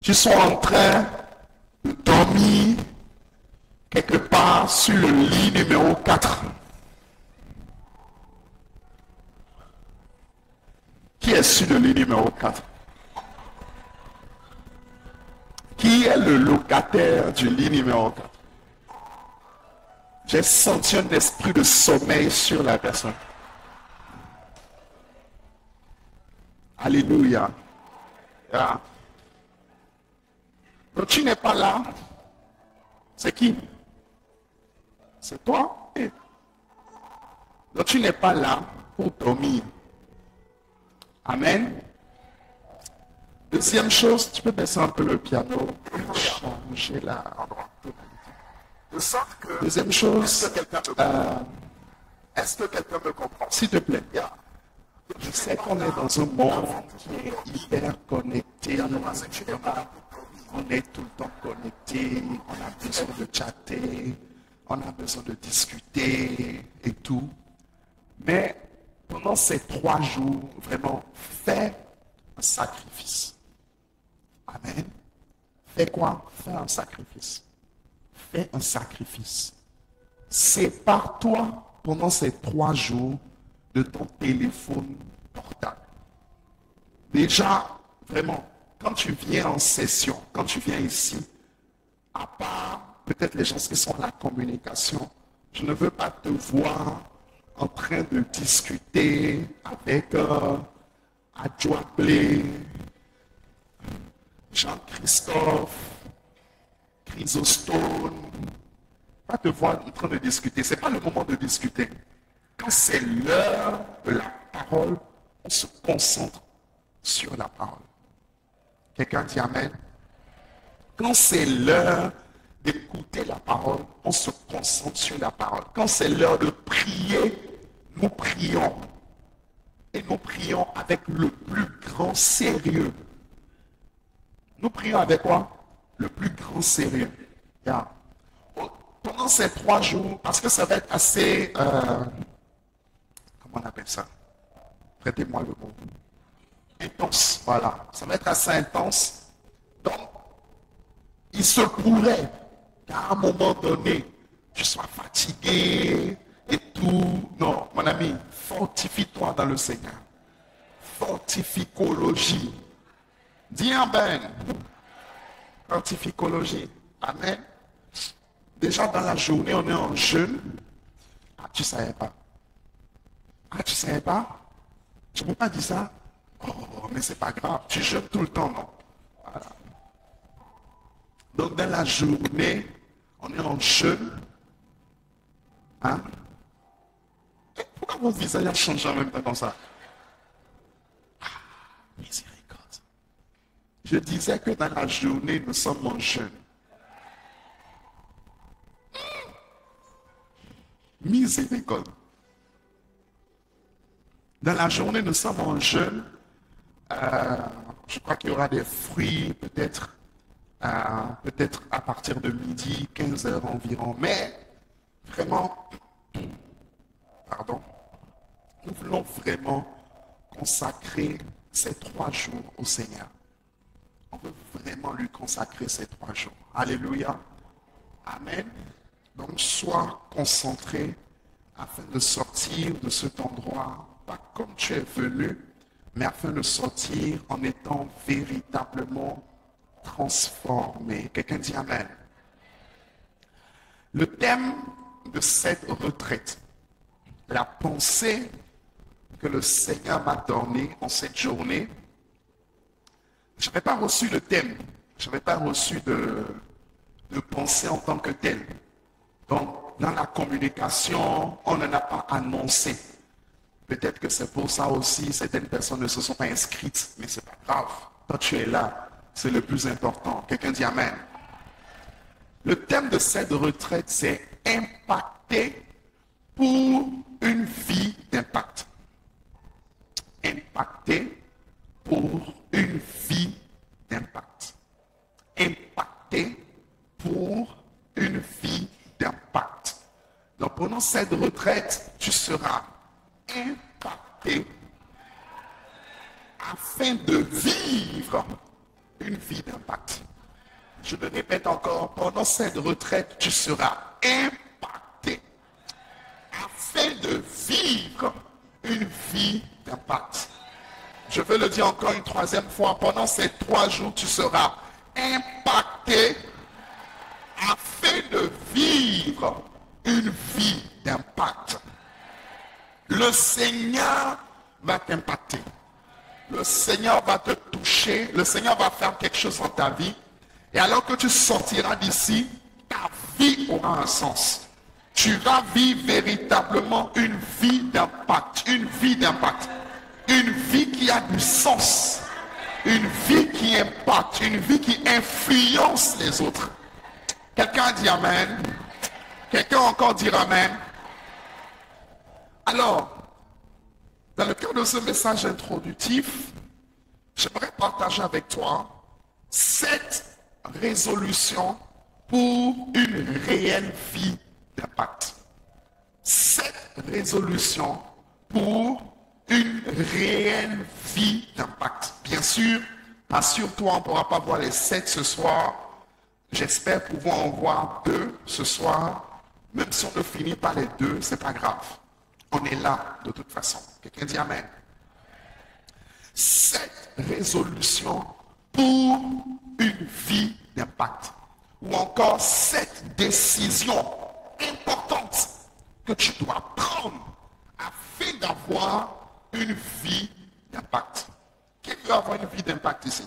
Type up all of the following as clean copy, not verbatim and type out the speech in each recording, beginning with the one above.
tu sois en train de dormir quelque part sur le lit numéro 4. Qui est sur le lit numéro 4? Qui est le locataire du lit numéro 4? J'ai senti un esprit de sommeil sur la personne. Alléluia. Yeah. Donc tu n'es pas là. C'est qui? C'est toi. Donc tu n'es pas là pour dormir. Amen. Deuxième chose, tu peux baisser un peu le piano. Changer l'endroit. De sorte que, Deuxième chose, est-ce que quelqu'un me comprend? s'il te plaît, je sais qu'on est dans un monde qui est hyper connecté. On est tout le temps connecté, on a besoin de chatter, on a besoin de discuter et tout. Mais pendant ces 3 jours, vraiment, fais un sacrifice. Amen. Fais quoi? Fais un sacrifice. Fais un sacrifice. Sépare-toi pendant ces 3 jours de ton téléphone portable. Déjà, vraiment, quand tu viens en session, quand tu viens ici, à part peut-être les gens qui sont à la communication, je ne veux pas te voir en train de discuter avec Adjoablé, Jean-Christophe, Chrysostome, pas te voir en train de discuter. Ce n'est pas le moment de discuter. Quand c'est l'heure de la parole, on se concentre sur la parole. Quelqu'un dit Amen. Quand c'est l'heure d'écouter la parole, on se concentre sur la parole. Quand c'est l'heure de prier, nous prions. Et nous prions avec le plus grand sérieux. Nous prions avec quoi? Le plus grand sérieux. Yeah. Pendant ces 3 jours, parce que ça va être assez... comment on appelle ça? Prêtez-moi le mot. Intense, voilà. Ça va être assez intense. Donc, il se pourrait qu'à un moment donné, tu sois fatigué et tout. Non, mon ami, fortifie-toi dans le Seigneur. Fortificologie. Dis Amen. Fortificologie. Amen. Déjà dans la journée, on est en jeûne. Ah, tu ne savais pas. Ah, tu ne savais pas? Je ne peux pas dire ça. Oh, mais c'est pas grave. Tu jeûnes tout le temps, non? Voilà. Donc dans la journée, on est en jeûne. Hein? Et pourquoi vos visages changent en même temps comme ça? Ah, miséricorde. Je disais que dans la journée, nous sommes en jeûne. Miséricorde. Dans la journée, nous sommes en jeûne. Je crois qu'il y aura des fruits, peut-être à partir de midi, 15 heures environ. Mais vraiment, pardon, nous voulons vraiment consacrer ces 3 jours au Seigneur. On veut vraiment lui consacrer ces 3 jours. Alléluia. Amen. Donc, sois concentré afin de sortir de cet endroit, pas comme tu es venu, mais afin de sortir en étant véritablement transformé. Quelqu'un dit Amen. Le thème de cette retraite, la pensée que le Seigneur m'a donnée en cette journée, je n'avais pas reçu le thème, je n'avais pas reçu de pensée en tant que tel. Donc, dans la communication, on n'en a pas annoncé. Peut-être que c'est pour ça aussi, certaines personnes ne se sont pas inscrites, mais ce n'est pas grave. Toi, tu es là, c'est le plus important. Quelqu'un dit Amen. Le thème de cette retraite, c'est impacter pour une vie d'impact. Impacter pour une vie d'impact. Impacter pour une vie d'impact. Donc pendant cette retraite, tu seras impacté afin de vivre une vie d'impact. Je le répète encore, pendant cette retraite, tu seras impacté afin de vivre une vie d'impact. Je veux le dire encore une troisième fois, pendant ces 3 jours, tu seras impacté afin de vivre une vie d'impact. Le Seigneur va t'impacter. Le Seigneur va te toucher. Le Seigneur va faire quelque chose dans ta vie. Et alors que tu sortiras d'ici, ta vie aura un sens. Tu vas vivre véritablement une vie d'impact. Une vie d'impact. Une vie qui a du sens. Une vie qui impacte. Une vie qui influence les autres. Quelqu'un dit Amen. Quelqu'un encore dire Amen. Alors, dans le cadre de ce message introductif, j'aimerais partager avec toi 7 résolutions pour une réelle vie d'impact. 7 résolutions pour une réelle vie d'impact. Bien sûr, assure-toi, on ne pourra pas voir les 7 ce soir. J'espère pouvoir en voir 2 ce soir. Même si on ne finit pas les 2, ce n'est pas grave. On est là de toute façon. Quelqu'un dit Amen. 7 résolutions pour une vie d'impact. Ou encore 7 décisions importantes que tu dois prendre afin d'avoir une vie d'impact. Qui veut avoir une vie d'impact ici?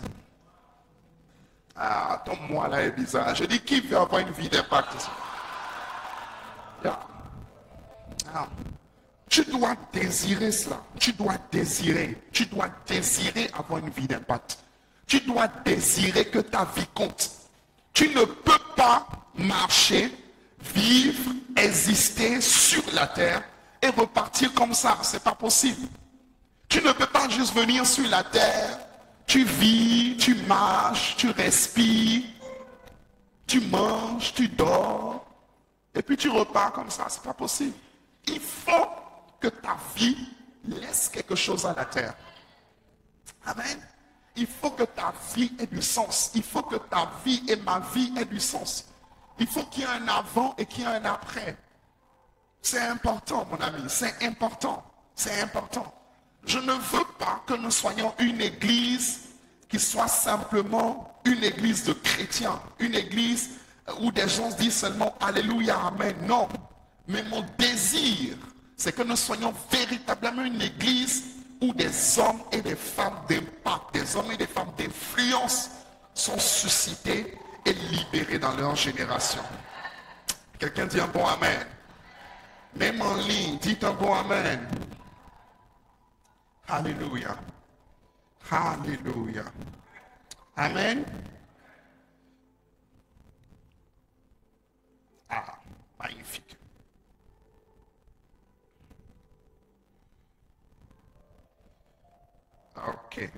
Ah, ton moi là est bizarre. Je dis qui veut avoir une vie d'impact ici? Yeah. Ah. Tu dois désirer cela. Tu dois désirer avoir une vie d'impact. Tu dois désirer que ta vie compte. Tu ne peux pas marcher, vivre, exister sur la terre et repartir comme ça. C'est pas possible. Tu ne peux pas juste venir sur la terre. Tu vis, tu marches, tu respires, tu manges, tu dors, et puis tu repars comme ça. C'est pas possible. Il faut que ta vie laisse quelque chose à la terre. Amen. Il faut que ta vie ait du sens. Il faut que ta vie et ma vie aient du sens. Il faut qu'il y ait un avant et qu'il y ait un après. C'est important, mon ami. C'est important. C'est important. Je ne veux pas que nous soyons une église qui soit simplement une église de chrétiens. Une église où des gens disent seulement Alléluia, Amen. Non. Mais mon désir, c'est que nous soyons véritablement une église où des hommes et des femmes d'impact, des hommes et des femmes d'influence sont suscités et libérés dans leur génération. Quelqu'un dit un bon Amen. Même en ligne, dites un bon Amen. Alléluia. Alléluia. Amen. Ah, magnifique. Ok.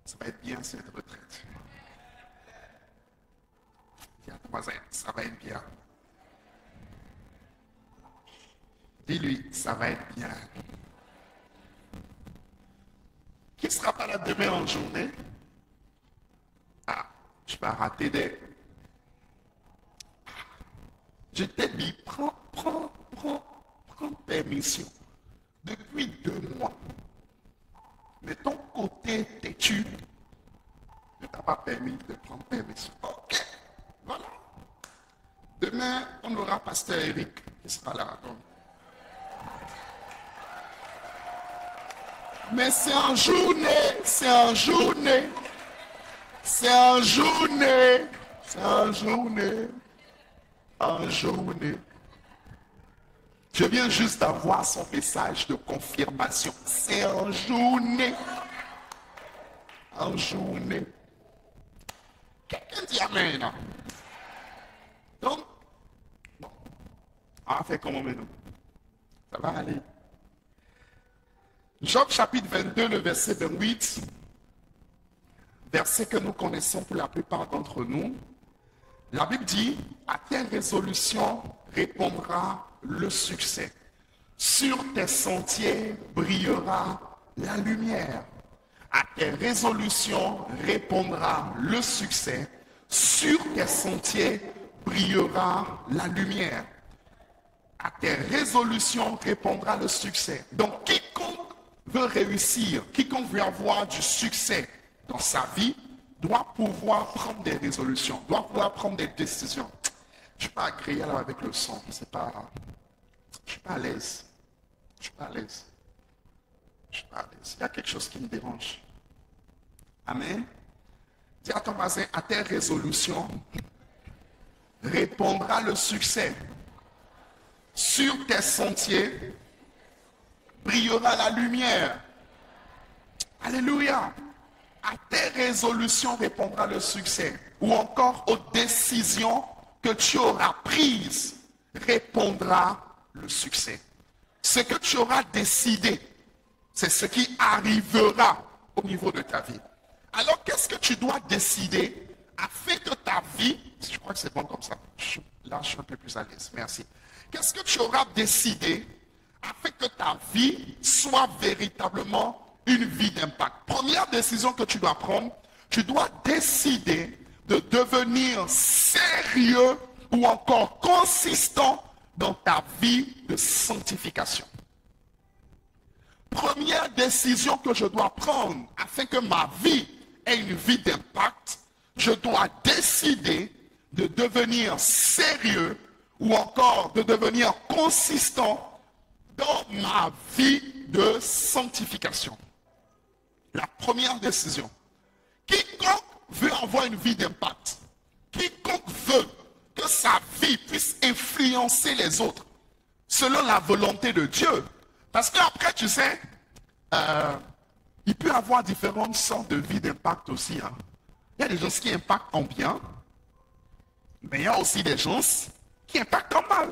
Ça va être bien cette retraite. Il y a 3 ans, ça va être bien. Dis-lui, ça va être bien. Qui ne sera pas là demain en journée? Ah, tu vas rater des... Je t'ai dit, prends permission. Depuis 2 mois. Mais ton côté têtu ne t'a pas permis de prendre permission. Ok, voilà. Demain, on aura Pasteur Eric qui sera là. Donc. Mais c'est en journée, c'est en journée, c'est en journée, c'est en journée, en journée. Je viens juste d'avoir son message de confirmation. C'est en journée. En journée. Quelqu'un dit Amen. Non? Donc, bon, on va faire comment maintenant? Ça va aller. Job chapitre 22, le verset 28, verset que nous connaissons pour la plupart d'entre nous. La Bible dit, à tes résolutions répondra le succès. Sur tes sentiers brillera la lumière. À tes résolutions répondra le succès. Sur tes sentiers brillera la lumière. À tes résolutions répondra le succès. Donc, quiconque veut réussir, quiconque veut avoir du succès dans sa vie, doit pouvoir prendre des résolutions, doit pouvoir prendre des décisions. Je ne suis pas agréable avec le son, je ne suis pas à l'aise. Je ne suis pas à l'aise. Je ne suis pas à l'aise. Il y a quelque chose qui me dérange. Amen. Dis à ton voisin, à tes résolutions répondra le succès. Sur tes sentiers brillera la lumière. Alléluia. À tes résolutions répondra le succès. Ou encore aux décisions que tu auras prises répondra le succès. Ce que tu auras décidé, c'est ce qui arrivera au niveau de ta vie. Alors, qu'est-ce que tu dois décider afin que ta vie, je crois que c'est bon comme ça, là je suis un peu plus à l'aise, merci. Qu'est-ce que tu auras décidé afin que ta vie soit véritablement une vie d'impact? Première décision que tu dois prendre, tu dois décider de devenir sérieux ou encore consistant dans ta vie de sanctification. Première décision que je dois prendre afin que ma vie ait une vie d'impact, je dois décider de devenir sérieux ou encore de devenir consistant dans ma vie de sanctification. La première décision. Quiconque veut avoir une vie d'impact, quiconque veut que sa vie puisse influencer les autres selon la volonté de Dieu. Parce qu'après, tu sais, il peut y avoir différentes sortes de vie d'impact aussi. Hein. Il y a des gens qui impactent en bien, mais il y a aussi des gens qui impactent en mal.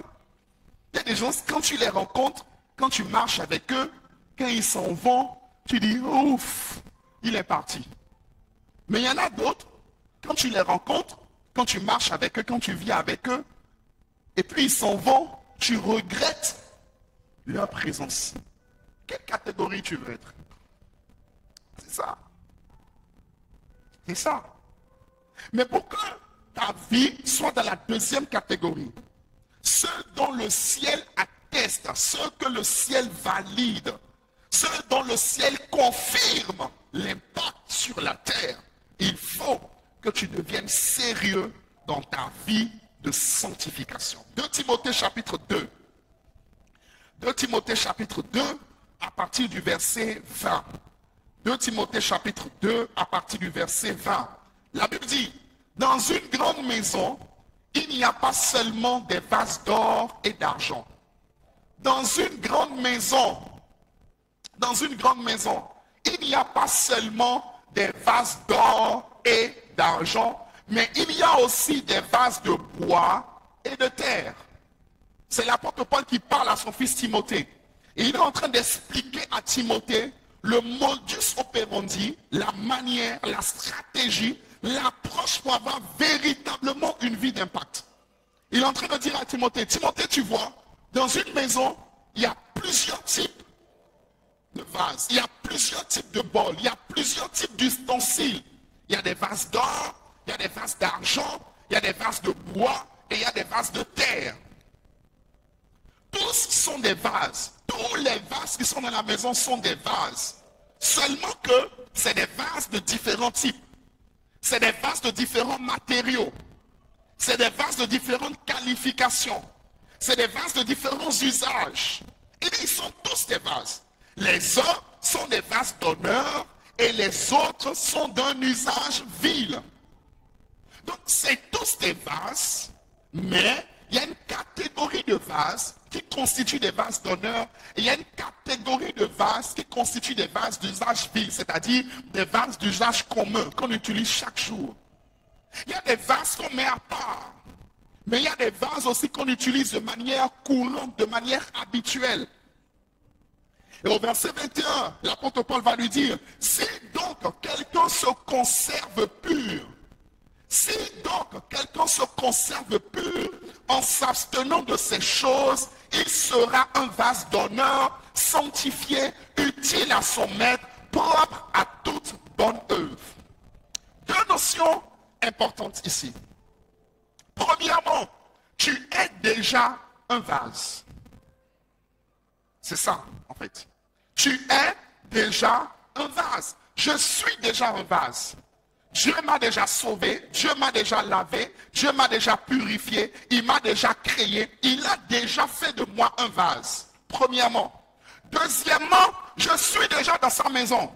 Il y a des gens, quand tu les rencontres, quand tu marches avec eux, quand ils s'en vont, tu dis, ouf, il est parti. Mais il y en a d'autres, quand tu les rencontres, quand tu marches avec eux, quand tu vis avec eux, et puis ils s'en vont, tu regrettes leur présence. Quelle catégorie tu veux être? C'est ça. C'est ça. Mais pour que ta vie soit dans la deuxième catégorie, ceux dont le ciel atteste, ceux que le ciel valide, ceux dont le ciel confirme l'impact sur la terre, il faut que tu deviennes sérieux dans ta vie de sanctification. 2 Timothée chapitre 2. 2 Timothée chapitre 2 à partir du verset 20. 2 Timothée chapitre 2 à partir du verset 20. La Bible dit, dans une grande maison, il n'y a pas seulement des vases d'or et d'argent. Dans une grande maison, il n'y a pas seulement des vases d'or et d'argent, mais il y a aussi des vases de bois et de terre. C'est l'apôtre Paul qui parle à son fils Timothée. Et il est en train d'expliquer à Timothée le modus operandi, la manière, la stratégie, l'approche pour avoir véritablement une vie d'impact. Il est en train de dire à Timothée, Timothée, tu vois, dans une maison, il y a plusieurs types de vases, il y a plusieurs types de bols, il y a plusieurs types d'ustensiles. Il y a des vases d'or, il y a des vases d'argent, il y a des vases de bois et il y a des vases de terre. Tous sont des vases. Tous les vases qui sont dans la maison sont des vases. Seulement que c'est des vases de différents types. C'est des vases de différents matériaux. C'est des vases de différentes qualifications. C'est des vases de différents usages. Et ils sont tous des vases. Les uns sont des vases d'honneur et les autres sont d'un usage vil. Donc c'est tous des vases, mais il y a une catégorie de vases qui constituent des vases d'honneur et il y a une catégorie de vases qui constituent des vases d'usage vil, c'est-à-dire des vases d'usage commun qu'on utilise chaque jour. Il y a des vases qu'on met à part, mais il y a des vases aussi qu'on utilise de manière courante, de manière habituelle. Et au verset 21, l'apôtre Paul va lui dire, si donc quelqu'un se conserve pur, si donc quelqu'un se conserve pur en s'abstenant de ces choses, il sera un vase d'honneur, sanctifié, utile à son maître, propre à toute bonne œuvre. Deux notions importantes ici. Premièrement, tu es déjà un vase. C'est ça, en fait. Tu es déjà un vase. Je suis déjà un vase. Dieu m'a déjà sauvé, Dieu m'a déjà lavé, Dieu m'a déjà purifié, il m'a déjà créé, il a déjà fait de moi un vase. Premièrement. Deuxièmement, je suis déjà dans sa maison.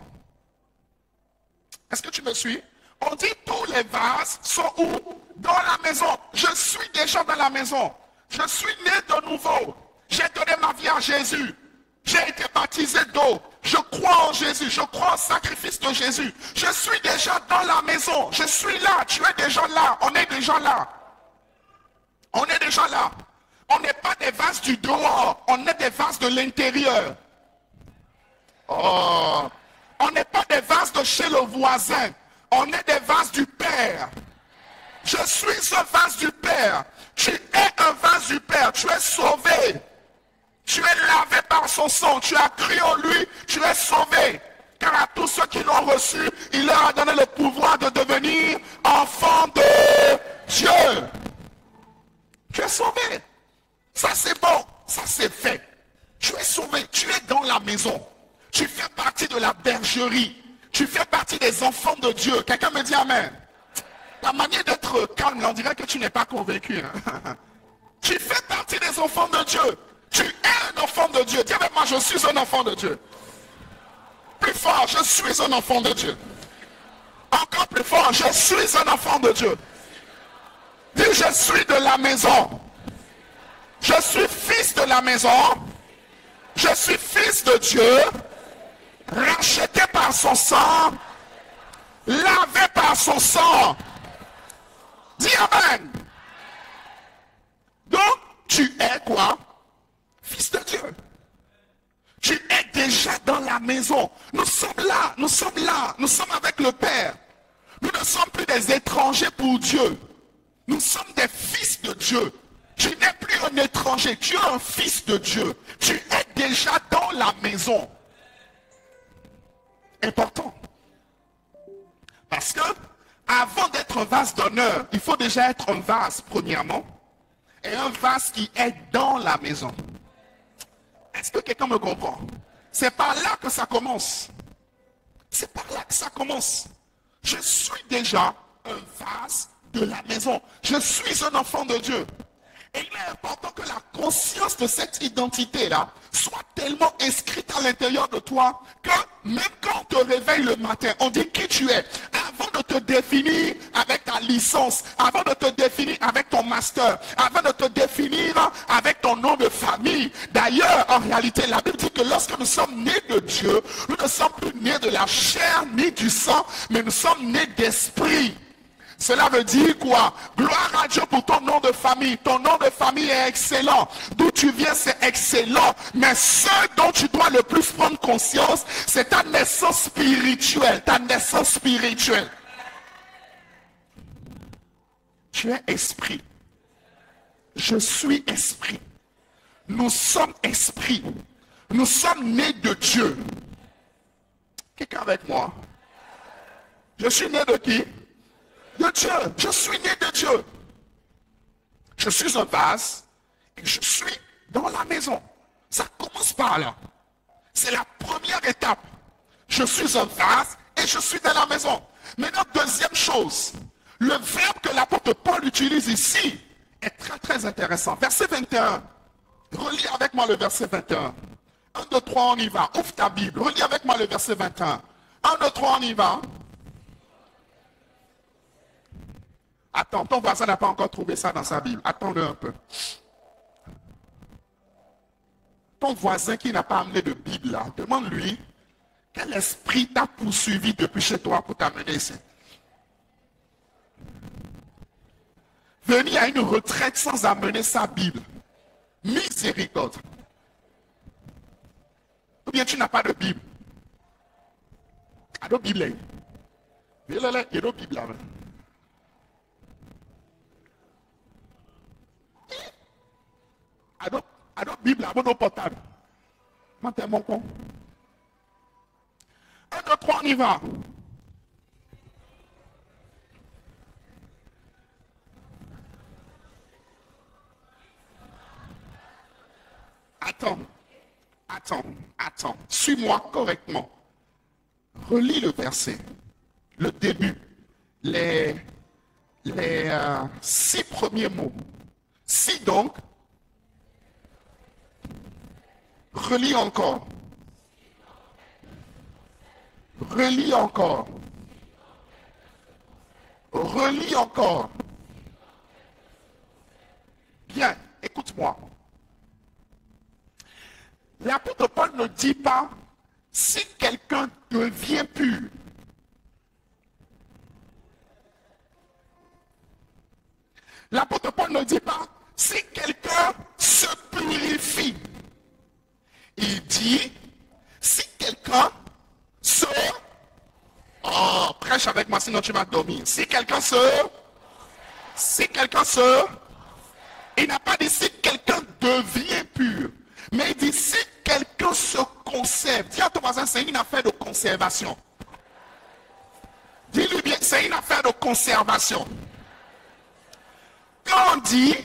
Est-ce que tu me suis? On dit tous les vases sont où? Dans la maison. Je suis déjà dans la maison. Je suis né de nouveau. J'ai donné ma vie à Jésus. J'ai été baptisé d'eau. Je crois en Jésus. Je crois au sacrifice de Jésus. Je suis déjà dans la maison. Je suis là. Tu es déjà là. On est déjà là. On est déjà là. On n'est pas des vases du dehors. On est des vases de l'intérieur. Oh. On n'est pas des vases de chez le voisin. On est des vases du Père. Je suis un vase du Père. Tu es un vase du Père. Tu es sauvé. Tu es lavé par son sang. Tu as cru en lui. Tu es sauvé. Car à tous ceux qui l'ont reçu, il leur a donné le pouvoir de devenir enfants de Dieu. Tu es sauvé. Ça c'est bon. Ça c'est fait. Tu es sauvé. Tu es dans la maison. Tu fais partie de la bergerie. Tu fais partie des enfants de Dieu. Quelqu'un me dit amen. La manière d'être calme, on dirait que tu n'es pas convaincu. Hein? Tu fais partie des enfants de Dieu. Tu es un enfant de Dieu. Dis avec moi, je suis un enfant de Dieu. Plus fort, je suis un enfant de Dieu. Encore plus fort, je suis un enfant de Dieu. Dis, je suis de la maison. Je suis fils de la maison. Je suis fils de Dieu. Racheté par son sang. Lavé par son sang. Dis amen. Donc, tu es quoi? Fils de Dieu. Tu es déjà dans la maison. Nous sommes là, nous sommes là, nous sommes avec le Père. Nous ne sommes plus des étrangers pour Dieu. Nous sommes des fils de Dieu. Tu n'es plus un étranger, tu es un fils de Dieu. Tu es déjà dans la maison. Important. Parce que, avant d'être un vase d'honneur, il faut déjà être un vase, premièrement. Et un vase qui est dans la maison. Est-ce que quelqu'un me comprend? C'est par là que ça commence. C'est par là que ça commence. Je suis déjà un vase de la maison. Je suis un enfant de Dieu. Et il est important que la conscience de cette identité-là soit tellement inscrite à l'intérieur de toi que même quand on te réveille le matin, on dit qui tu es. Avant de te définir avec ta licence, avant de te définir avec ton master, avant de te définir avec ton nom de famille. D'ailleurs, en réalité, la Bible dit que lorsque nous sommes nés de Dieu, nous ne sommes plus nés de la chair ni du sang, mais nous sommes nés d'esprit. Cela veut dire quoi? Gloire à Dieu pour ton nom de famille. Ton nom de famille est excellent. D'où tu viens, c'est excellent. Mais ce dont tu dois le plus prendre conscience, c'est ta naissance spirituelle. Ta naissance spirituelle. Tu es esprit. Je suis esprit. Nous sommes esprit. Nous sommes nés de Dieu. Quelqu'un avec moi? Je suis né de qui? De Dieu. Je suis né de Dieu. Je suis un vase et je suis dans la maison. Ça commence par là. C'est la première étape. Je suis un vase et je suis dans la maison. Maintenant, deuxième chose. Le verbe que l'apôtre Paul utilise ici est très très intéressant. Verset 21. Relis avec moi le verset 21. 1, 2, 3, on y va. Ouvre ta Bible. Relis avec moi le verset 21. 1, 2, 3, on y va. Attends, ton voisin n'a pas encore trouvé ça dans sa Bible. Attends-le un peu. Ton voisin qui n'a pas amené de Bible là, demande-lui quel esprit t'a poursuivi depuis chez toi pour t'amener ici. Venir à une retraite sans amener sa Bible. Miséricorde. Ou bien tu n'as pas de Bible. Ado Bible. Il y a une Bible là. Ado Bible là, mon portable. Maintenant mon con. 1, 2, 3, on y va. attends. Suis-moi correctement. Relis le verset, le début, les 6 premiers mots. Si donc, relis encore. Relis encore. Relis encore. Bien, écoute-moi. L'apôtre Paul ne dit pas si quelqu'un devient pur. L'apôtre Paul ne dit pas si quelqu'un se purifie. Il dit si quelqu'un se... Oh, prêche avec moi sinon tu vas dormir. Si quelqu'un se... Il n'a pas dit si quelqu'un devient pur. Mais il dit si quelqu'un se conserve. Dis à ton voisin, c'est une affaire de conservation. Dis-lui bien, c'est une affaire de conservation. Quand on dit,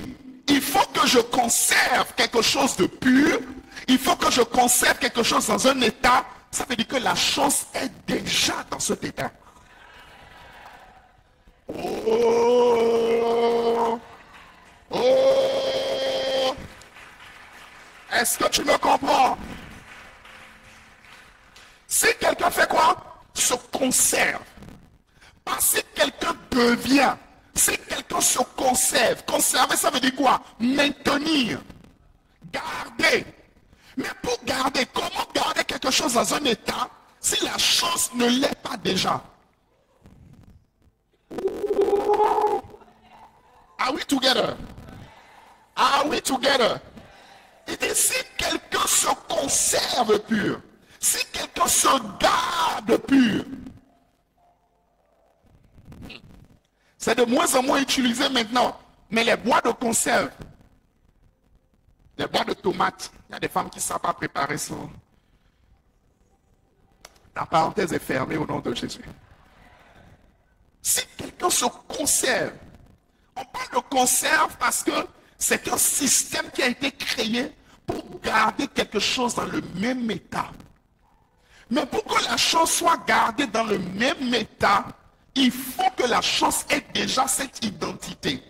il faut que je conserve quelque chose de pur, il faut que je conserve quelque chose dans un état, ça veut dire que la chose est déjà dans cet état. Oh! Est-ce que tu me comprends? Si quelqu'un fait quoi? Se conserve. Pas si quelqu'un devient. Si quelqu'un se conserve. Conserver, ça veut dire quoi? Maintenir. Garder. Mais pour garder, comment garder quelque chose dans un état si la chose ne l'est pas déjà? Are we together? Are we together? Il dit si quelqu'un se conserve pur, si quelqu'un se garde pur, c'est de moins en moins utilisé maintenant, mais les bois de conserve, les bois de tomates, il y a des femmes qui ne savent pas préparer ça. La parenthèse est fermée au nom de Jésus. Si quelqu'un se conserve, on parle de conserve parce que c'est un système qui a été créé pour garder quelque chose dans le même état. Mais pour que la chose soit gardée dans le même état, il faut que la chose ait déjà cette identité.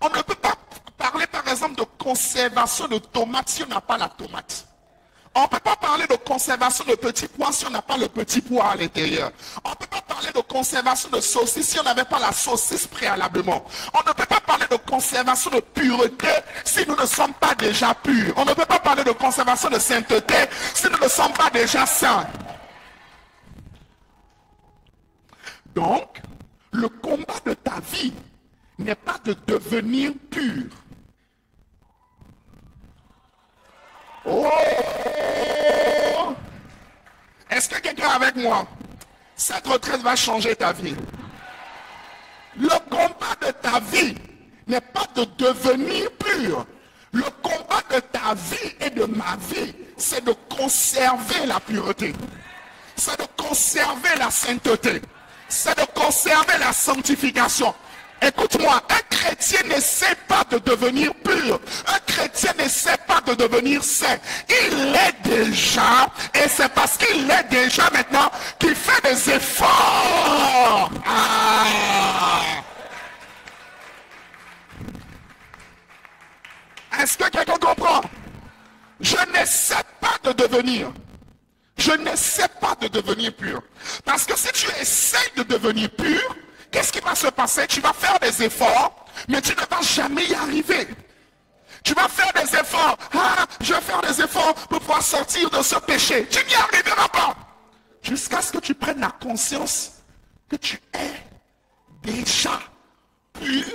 On ne peut pas parler par exemple de conservation de tomates si on n'a pas la tomate. On ne peut pas parler de conservation de petits pois si on n'a pas le petit pois à l'intérieur. On ne peut pas parler de conservation de saucisse si on n'avait pas la saucisse préalablement. On ne peut pas parler de conservation de pureté si nous ne sommes pas déjà purs. On ne peut pas parler de conservation de sainteté si nous ne sommes pas déjà saints. Donc, le combat de ta vie n'est pas de devenir pur. Oh! Est-ce que quelqu'un est avec moi? Cette retraite va changer ta vie. Le combat de ta vie n'est pas de devenir pur. Le combat de ta vie et de ma vie, c'est de conserver la pureté. C'est de conserver la sainteté. C'est de conserver la sanctification. Écoute-moi, un chrétien n'essaie pas de devenir pur. Un chrétien n'essaie pas de devenir saint. Il l'est déjà, et c'est parce qu'il l'est déjà maintenant qu'il fait des efforts. Est-ce que quelqu'un comprend? Je n'essaie pas de devenir. Je n'essaie pas de devenir pur. Parce que si tu essaies de devenir pur, qu'est-ce qui va se passer? Tu vas faire des efforts, mais tu ne vas jamais y arriver. Tu vas faire des efforts. Ah, je vais faire des efforts pour pouvoir sortir de ce péché. Tu n'y arriveras pas. Jusqu'à ce que tu prennes la conscience que tu es déjà pur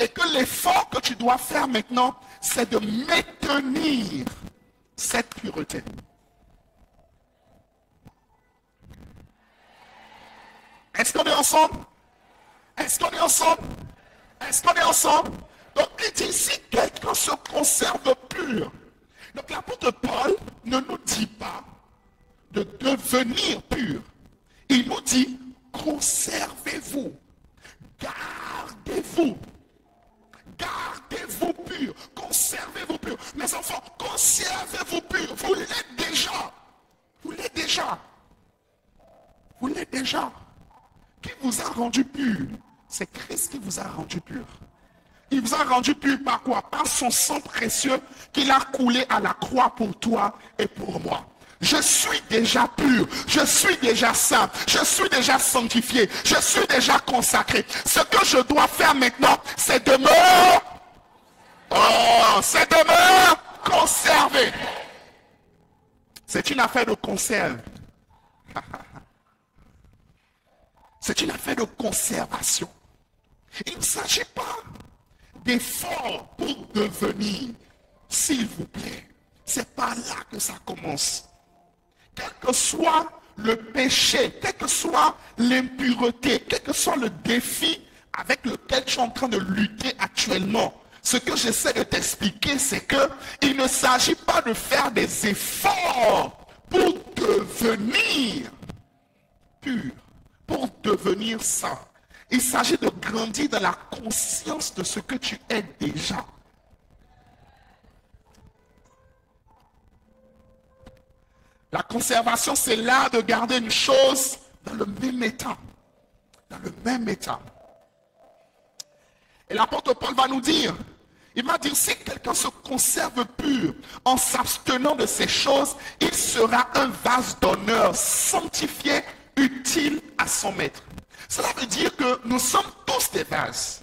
et que l'effort que tu dois faire maintenant, c'est de maintenir cette pureté. Est-ce qu'on est ensemble? Est-ce qu'on est ensemble? Est-ce qu'on est ensemble? Donc il dit si quelqu'un se conserve pur. Donc l'apôtre Paul ne nous dit pas de devenir pur. Il nous dit conservez-vous. Gardez-vous. Gardez-vous pur. Conservez-vous pur. Mes enfants, conservez-vous purs. Vous l'êtes déjà. Vous l'êtes déjà. Vous l'êtes déjà. Qui vous a rendu pur? C'est Christ qui vous a rendu pur. Il vous a rendu pur par quoi? Par son sang précieux qu'il a coulé à la croix pour toi et pour moi. Je suis déjà pur, je suis déjà saint, je suis déjà sanctifié, je suis déjà consacré. Ce que je dois faire maintenant, c'est de me... Oh, c'est de me conserver. C'est une affaire de conserve. C'est une affaire de conservation. Il ne s'agit pas d'efforts pour devenir, s'il vous plaît. C'est par là que ça commence. Quel que soit le péché, quelle que soit l'impureté, quel que soit le défi avec lequel tu es en train de lutter actuellement, ce que j'essaie de t'expliquer, c'est que il ne s'agit pas de faire des efforts pour devenir pur, pour devenir saint. Il s'agit de grandir dans la conscience de ce que tu es déjà. La conservation, c'est l'art de garder une chose dans le même état. Dans le même état. Et l'apôtre Paul va nous dire, il va dire, si quelqu'un se conserve pur en s'abstenant de ces choses, il sera un vase d'honneur, sanctifié, utile à son maître. Cela veut dire que nous sommes tous des vases.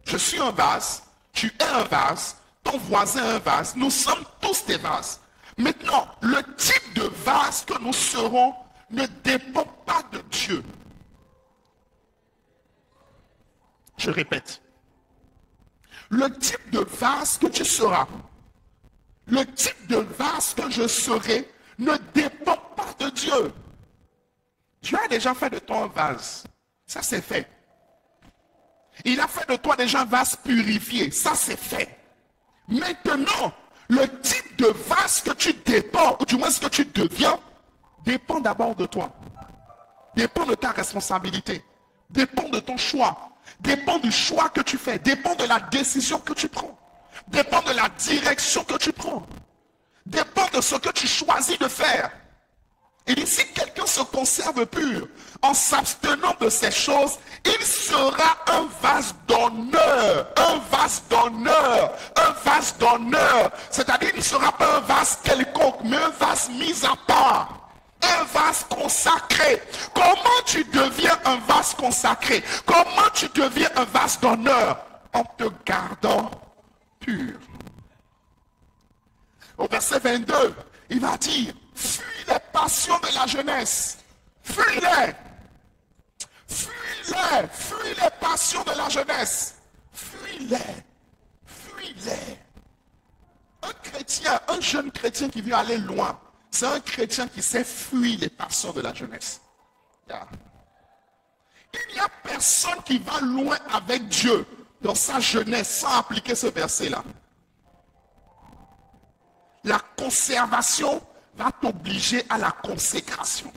Je suis un vase, tu es un vase, ton voisin un vase, nous sommes tous des vases. Maintenant, le type de vase que nous serons ne dépend pas de Dieu. Je répète. Le type de vase que tu seras, le type de vase que je serai, ne dépend pas de Dieu. Dieu a déjà fait de toi un vase. Ça, c'est fait. Il a fait de toi déjà un vase purifié. Ça, c'est fait. Maintenant, le type de vase que tu dépends, ou du moins ce que tu deviens, dépend d'abord de toi. Dépend de ta responsabilité. Dépend de ton choix. Dépend du choix que tu fais. Dépend de la décision que tu prends. Dépend de la direction que tu prends. Dépend de ce que tu choisis de faire. Et si quelqu'un se conserve pur en s'abstenant de ces choses, il sera un vase d'honneur, un vase d'honneur, un vase d'honneur. C'est-à-dire qu'il ne sera pas un vase quelconque, mais un vase mis à part, un vase consacré. Comment tu deviens un vase consacré? Comment tu deviens un vase d'honneur? En te gardant pur. Au verset 22, il va dire, fuis les passions de la jeunesse. Fuis-les. Fuis-les. Fuis les passions de la jeunesse. Fuis-les. Fuis-les. Un chrétien, un jeune chrétien qui veut aller loin, c'est un chrétien qui sait fuir les passions de la jeunesse. Il n'y a personne qui va loin avec Dieu dans sa jeunesse sans appliquer ce verset-là. La conservation va t'obliger à la consécration.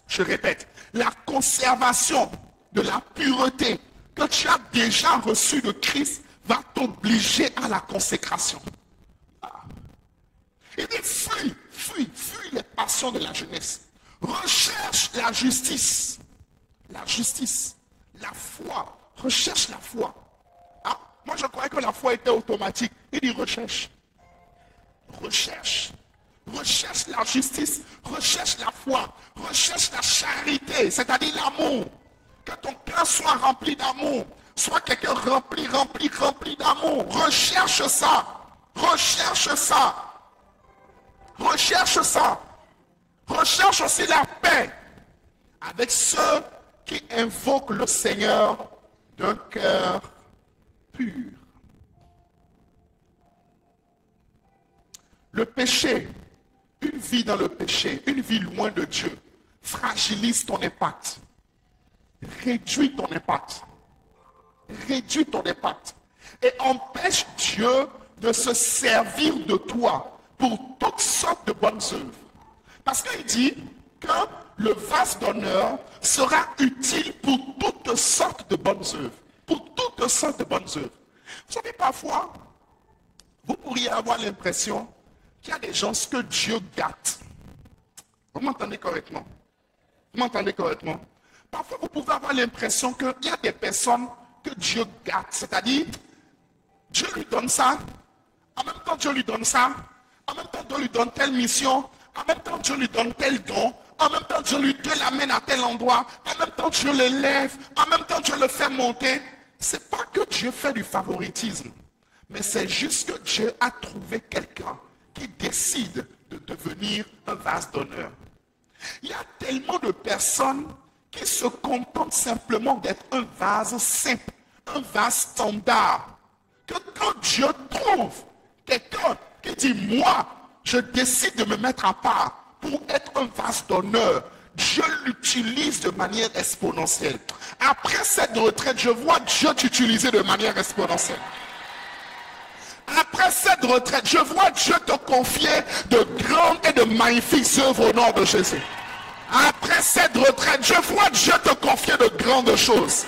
Je répète, la conservation de la pureté que tu as déjà reçue de Christ va t'obliger à la consécration. Il dit, fuis les passions de la jeunesse. Recherche la justice, la foi. Recherche la foi. Ah, moi, je croyais que la foi était automatique. Il dit, recherche la justice, recherche la foi, recherche la charité, c'est-à-dire l'amour. Que ton cœur soit rempli d'amour, soit quelqu'un rempli d'amour. Recherche ça. Recherche aussi la paix avec ceux qui invoquent le Seigneur d'un cœur pur. Le péché, une vie dans le péché, une vie loin de Dieu, fragilise ton impact. Réduit ton impact. Et empêche Dieu de se servir de toi pour toutes sortes de bonnes œuvres. Parce qu'il dit que le vase d'honneur sera utile pour toutes sortes de bonnes œuvres. Vous savez, parfois, Vous pourriez avoir l'impression qu'il y a des gens que Dieu gâte. Vous m'entendez correctement? Vous m'entendez correctement? Parfois, vous pouvez avoir l'impression qu'il y a des personnes que Dieu gâte. C'est-à-dire, Dieu lui donne ça, en même temps Dieu lui donne ça, en même temps Dieu lui donne telle mission, en même temps Dieu lui donne tel don, en même temps Dieu l'amène à tel endroit, en même temps Dieu le lève, en même temps Dieu le fait monter. C'est pas que Dieu fait du favoritisme, mais c'est juste que Dieu a trouvé quelqu'un qui décide de devenir un vase d'honneur. Il y a tellement de personnes qui se contentent simplement d'être un vase simple, un vase standard, que quand Dieu trouve quelqu'un qui dit, moi, je décide de me mettre à part pour être un vase d'honneur, Dieu l'utilise de manière exponentielle. Après cette retraite, je vois Dieu t'utiliser de manière exponentielle. Après cette retraite, je vois Dieu te confier de grandes et de magnifiques œuvres au nom de Jésus. Après cette retraite, je vois Dieu te confier de grandes choses.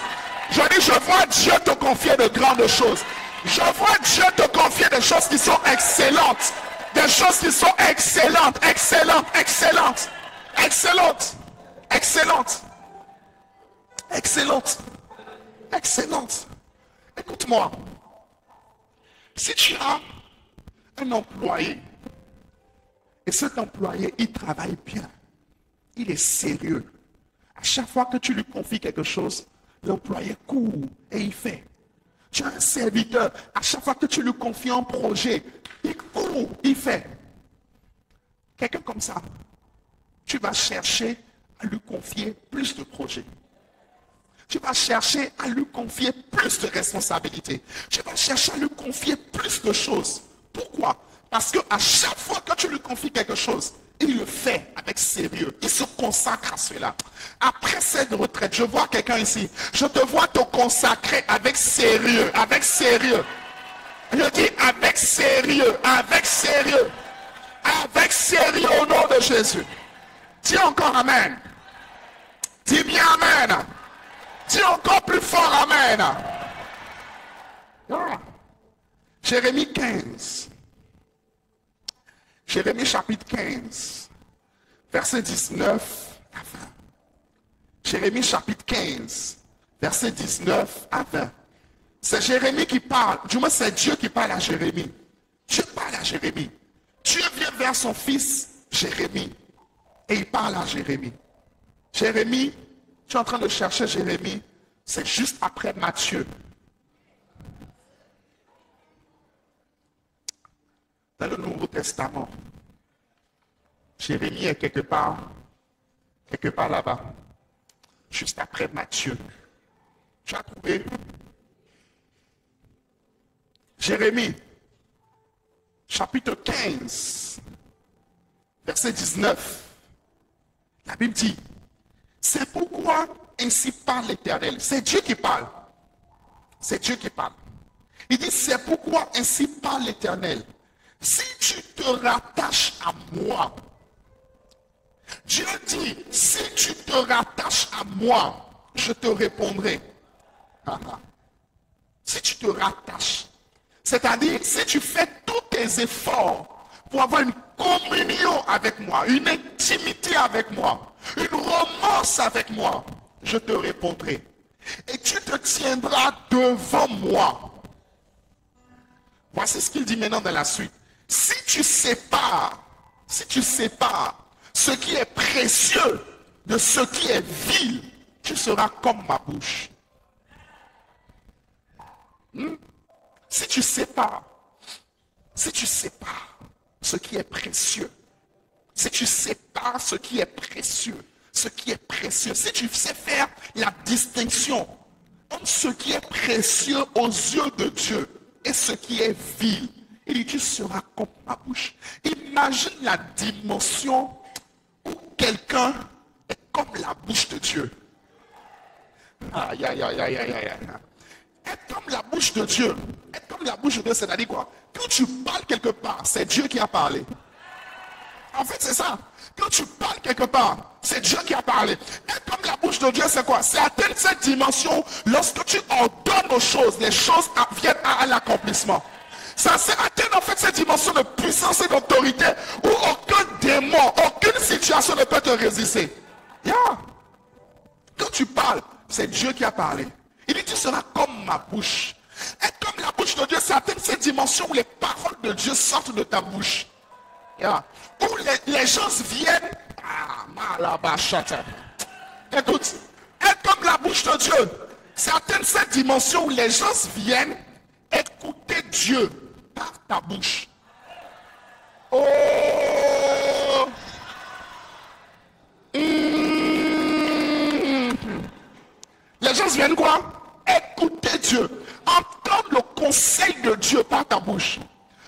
Je dis, je vois Dieu te confier de grandes choses. Je vois Dieu te confier des choses qui sont excellentes. Des choses qui sont excellentes, excellentes, excellentes, excellentes, excellentes, excellentes, excellentes. Écoute-moi. Si tu as un employé, et cet employé, il travaille bien, il est sérieux. À chaque fois que tu lui confies quelque chose, l'employé court et il fait. Tu as un serviteur, à chaque fois que tu lui confies un projet, il court, il fait. Quelqu'un comme ça, tu vas chercher à lui confier plus de projets. Tu vas chercher à lui confier plus de responsabilités. Tu vas chercher à lui confier plus de choses. Pourquoi? Parce qu'à chaque fois que tu lui confies quelque chose, il le fait avec sérieux. Il se consacre à cela. Après cette retraite, je vois quelqu'un ici. Je te vois te consacrer avec sérieux. Avec sérieux. Je dis avec sérieux. Avec sérieux. Avec sérieux au nom de Jésus. Dis encore amen. Dis bien amen. Dis encore plus fort amen. Ah. Jérémie 15. Jérémie chapitre 15, verset 19 à 20. Jérémie chapitre 15, verset 19 à 20. C'est Jérémie qui parle, du moins c'est Dieu qui parle à Jérémie. Dieu parle à Jérémie. Dieu vient vers son fils Jérémie et il parle à Jérémie. Jérémie, tu es en train de chercher Jérémie, c'est juste après Matthieu. Dans le Nouveau Testament, Jérémie est quelque part là-bas, juste après Matthieu. Tu as trouvé? Jérémie, chapitre 15, verset 19. La Bible dit, c'est pourquoi ainsi parle l'Éternel. C'est Dieu qui parle. C'est Dieu qui parle. Il dit, c'est pourquoi ainsi parle l'Éternel. Si tu te rattaches à moi, Dieu dit, si tu te rattaches à moi, je te répondrai. Si tu te rattaches, c'est-à-dire si tu fais tous tes efforts pour avoir une communion avec moi, une intimité avec moi, une romance avec moi, je te répondrai. Et tu te tiendras devant moi. Voici ce qu'il dit maintenant dans la suite. Si tu sépares ce qui est précieux de ce qui est vil, tu seras comme ma bouche. Si tu sépares ce qui est précieux, si tu sépares ce qui est précieux, si tu sais faire la distinction entre ce qui est précieux aux yeux de Dieu et ce qui est vil, il dit, tu seras comme ma bouche. Imagine la dimension où quelqu'un est comme la bouche de Dieu. Aïe, aïe, aïe, aïe, aïe, aïe. Être comme la bouche de Dieu. Être comme la bouche de Dieu, c'est-à-dire quoi? Quand tu parles quelque part, c'est Dieu qui a parlé. En fait, c'est ça. Quand tu parles quelque part, c'est Dieu qui a parlé. Être comme la bouche de Dieu, c'est quoi? C'est atteindre cette dimension lorsque tu ordonnes aux choses, les choses viennent à l'accomplissement. Ça c'est atteindre en fait cette dimension de puissance et d'autorité où aucun démon, aucune situation ne peut te résister. Yeah. Quand tu parles, c'est Dieu qui a parlé. Il dit, tu seras comme ma bouche. Et comme la bouche de Dieu, c'est atteindre cette dimension où les paroles de Dieu sortent de ta bouche. Yeah. Où les gens viennent. Ah, malabachata. Écoute, être comme la bouche de Dieu, c'est atteindre cette dimension où les gens viennent écouter Dieu par ta bouche. Oh! Les gens viennent quoi? Écouter Dieu. Entendre le conseil de Dieu par ta bouche.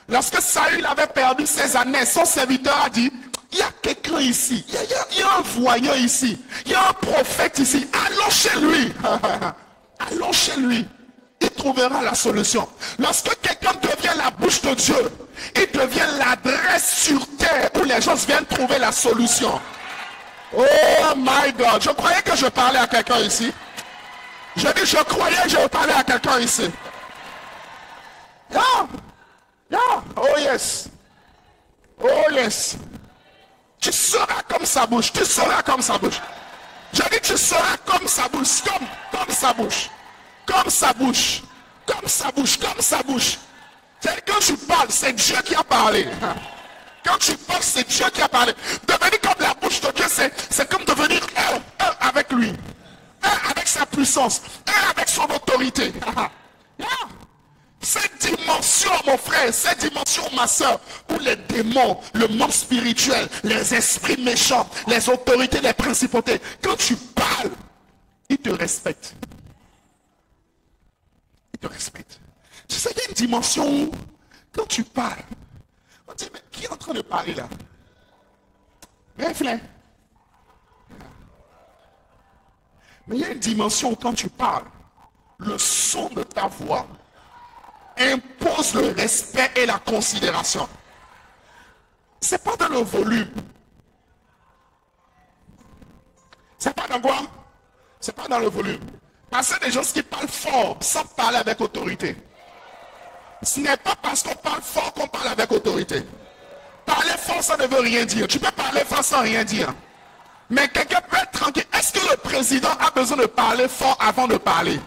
Lorsque Saül avait perdu ses années, son serviteur a dit, il y a quelqu'un ici, il y a un voyant ici, il y a un prophète ici, allons chez lui. Allons chez lui. Il trouvera la solution. Lorsque quelqu'un devient la bouche de Dieu, il devient l'adresse sur terre où les gens viennent trouver la solution. Oh my God, je croyais que je parlais à quelqu'un ici. Je croyais que je parlais à quelqu'un ici. Yeah. Yeah. Oh yes. Oh yes. Tu seras comme sa bouche. Tu seras comme sa bouche. Je dis tu seras comme sa bouche. Comme sa bouche. Comme sa bouche. Comme sa bouche. Comme sa bouche. Quand tu parles, c'est Dieu qui a parlé. Quand tu parles, c'est Dieu qui a parlé. Devenir comme la bouche de Dieu, c'est comme devenir un avec lui. Un avec sa puissance. Un avec son autorité. Yeah. Cette dimension, mon frère, cette dimension, ma soeur, où les démons, le monde spirituel, les esprits méchants, les autorités, les principautés, quand tu parles, ils te respectent. Ils te respectent. Tu sais, il y a une dimension où, quand tu parles, on dit, mais qui est en train de parler là? Réfléchis. Mais il y a une dimension où, quand tu parles, le son de ta voix impose le respect et la considération. C'est pas dans le volume. C'est pas dans quoi? C'est pas dans le volume. Parce que des gens qui parlent fort sans parler avec autorité. Ce n'est pas parce qu'on parle fort qu'on parle avec autorité. Parler fort, ça ne veut rien dire. Tu peux parler fort sans rien dire. Mais quelqu'un peut être tranquille. Est-ce que le président a besoin de parler fort avant de parler?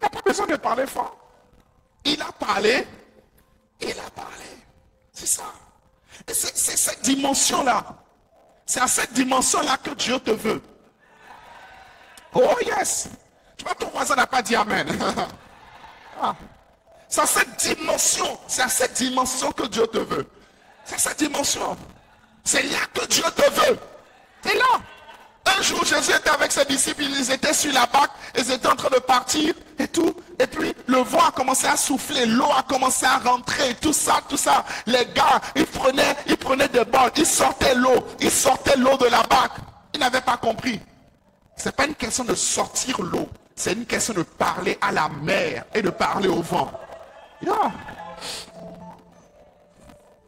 Il n'a pas besoin de parler fort. Il a parlé. Il a parlé. C'est ça. Et c'est cette dimension-là. C'est à cette dimension-là que Dieu te veut. Oh yes. Tu vois, ton voisin n'a pas dit Amen. Ah. C'est à cette dimension. C'est à cette dimension que Dieu te veut. C'est à cette dimension. C'est là que Dieu te veut. C'est là. Un jour, Jésus était avec ses disciples, ils étaient sur la barque, ils étaient en train de partir et tout. Et puis, le vent a commencé à souffler, l'eau a commencé à rentrer, tout ça, tout ça. Les gars, ils prenaient des balles, ils sortaient l'eau de la barque. Ils n'avaient pas compris. Ce n'est pas une question de sortir l'eau, c'est une question de parler à la mer et de parler au vent. Yeah.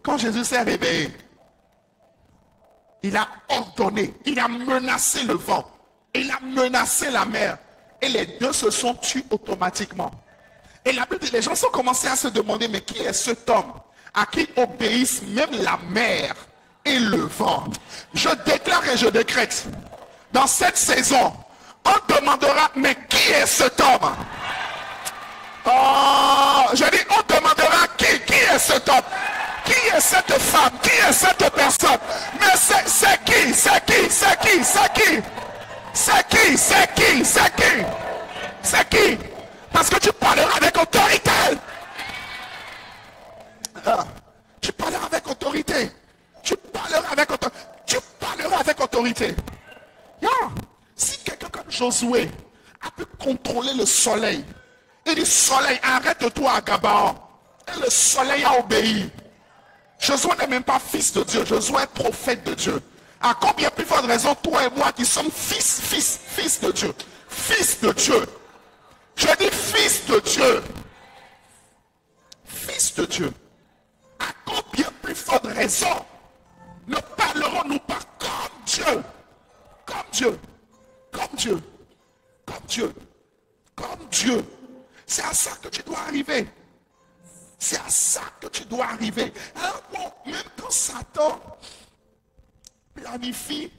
Quand Jésus s'est réveillé, il a ordonné, il a menacé le vent, il a menacé la mer. Et les deux se sont tués automatiquement. Et la Bible dit, les gens ont commencé à se demander, mais qui est cet homme à qui obéissent même la mer et le vent? Je déclare et je décrète, dans cette saison, on demandera, mais qui est cet homme? Oh, je dis, on demandera qui est cet homme? Qui est cette femme? Qui est cette personne? Mais c'est qui? C'est qui? C'est qui? C'est qui? C'est qui? C'est qui? C'est qui? C'est qui? Parce que tu parleras avec autorité. Tu parleras avec autorité. Tu parleras avec autorité. Tu parleras avec autorité. Yeah. Si quelqu'un comme Josué a pu contrôler le soleil, il dit soleil, arrête-toi à Gabaon. Et le soleil a obéi. Josué n'est même pas fils de Dieu. Josué est prophète de Dieu. À combien plus forte raison, toi et moi qui sommes fils de Dieu. Fils de Dieu. Je dis fils de Dieu. Fils de Dieu. À combien plus forte raison ne parlerons-nous pas comme Dieu? Comme Dieu. Comme Dieu. Comme Dieu. Comme Dieu. C'est à ça que tu dois arriver. C'est à ça que tu dois arriver. Alors bon, même quand Satan planifie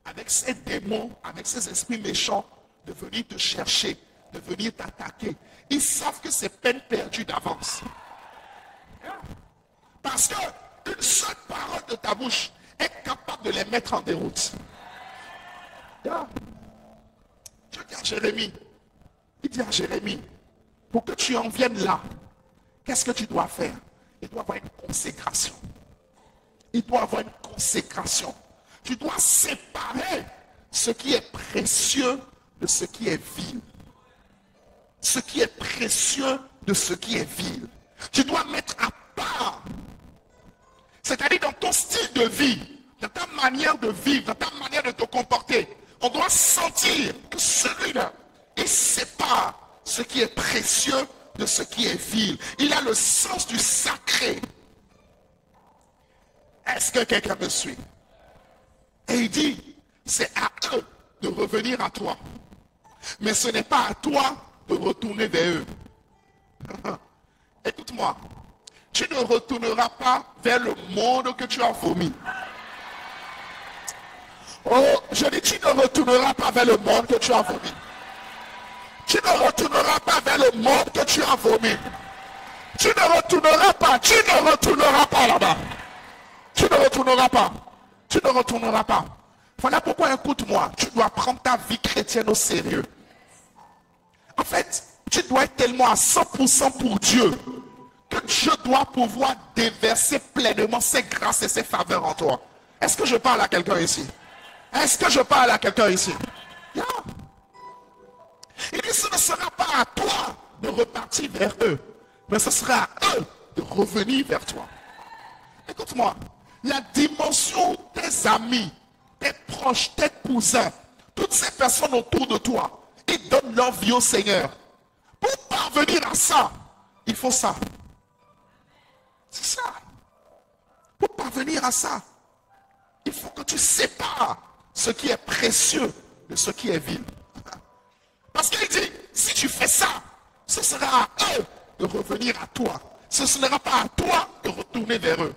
avec ses démons, avec ses esprits méchants, de venir te chercher, de venir t'attaquer, ils savent que c'est peine perdue d'avance. Parce qu'une seule parole de ta bouche est capable de les mettre en déroute. Je dis à Jérémie, il dit à Jérémie, pour que tu en viennes là, qu'est-ce que tu dois faire? Il doit avoir une consécration. Il doit avoir une consécration. Tu dois séparer ce qui est précieux de ce qui est vil. Ce qui est précieux de ce qui est vil. Tu dois mettre à part. C'est-à-dire dans ton style de vie, dans ta manière de vivre, dans ta manière de te comporter, on doit sentir que celui-là, il sépare ce qui est précieux de ce qui est vil. Il a le sens du sacré. Est-ce que quelqu'un me suit? Et il dit, c'est à eux de revenir à toi. Mais ce n'est pas à toi de retourner vers eux. Écoute-moi, tu ne retourneras pas vers le monde que tu as vomi. Oh, je dis, tu ne retourneras pas vers le monde que tu as vomi. Tu ne retourneras pas vers le monde que tu as vomi. Tu ne retourneras pas là-bas. Tu ne retourneras pas. Tu ne retourneras pas. Voilà pourquoi, écoute-moi, tu dois prendre ta vie chrétienne au sérieux. En fait, tu dois être tellement à 100% pour Dieu que Dieu doit pouvoir déverser pleinement ses grâces et ses faveurs en toi. Est-ce que je parle à quelqu'un ici? Est-ce que je parle à quelqu'un ici? Yeah. Il dit, ce ne sera pas à toi de repartir vers eux, mais ce sera à eux de revenir vers toi. Écoute-moi, la dimension tes amis, tes proches, tes cousins, toutes ces personnes autour de toi, ils donnent leur vie au Seigneur. Pour parvenir à ça, il faut ça. C'est ça. Pour parvenir à ça, il faut que tu sépares ce qui est précieux de ce qui est vil. Parce qu'il dit, si tu fais ça, ce sera à eux de revenir à toi. Ce ne sera pas à toi de retourner vers eux.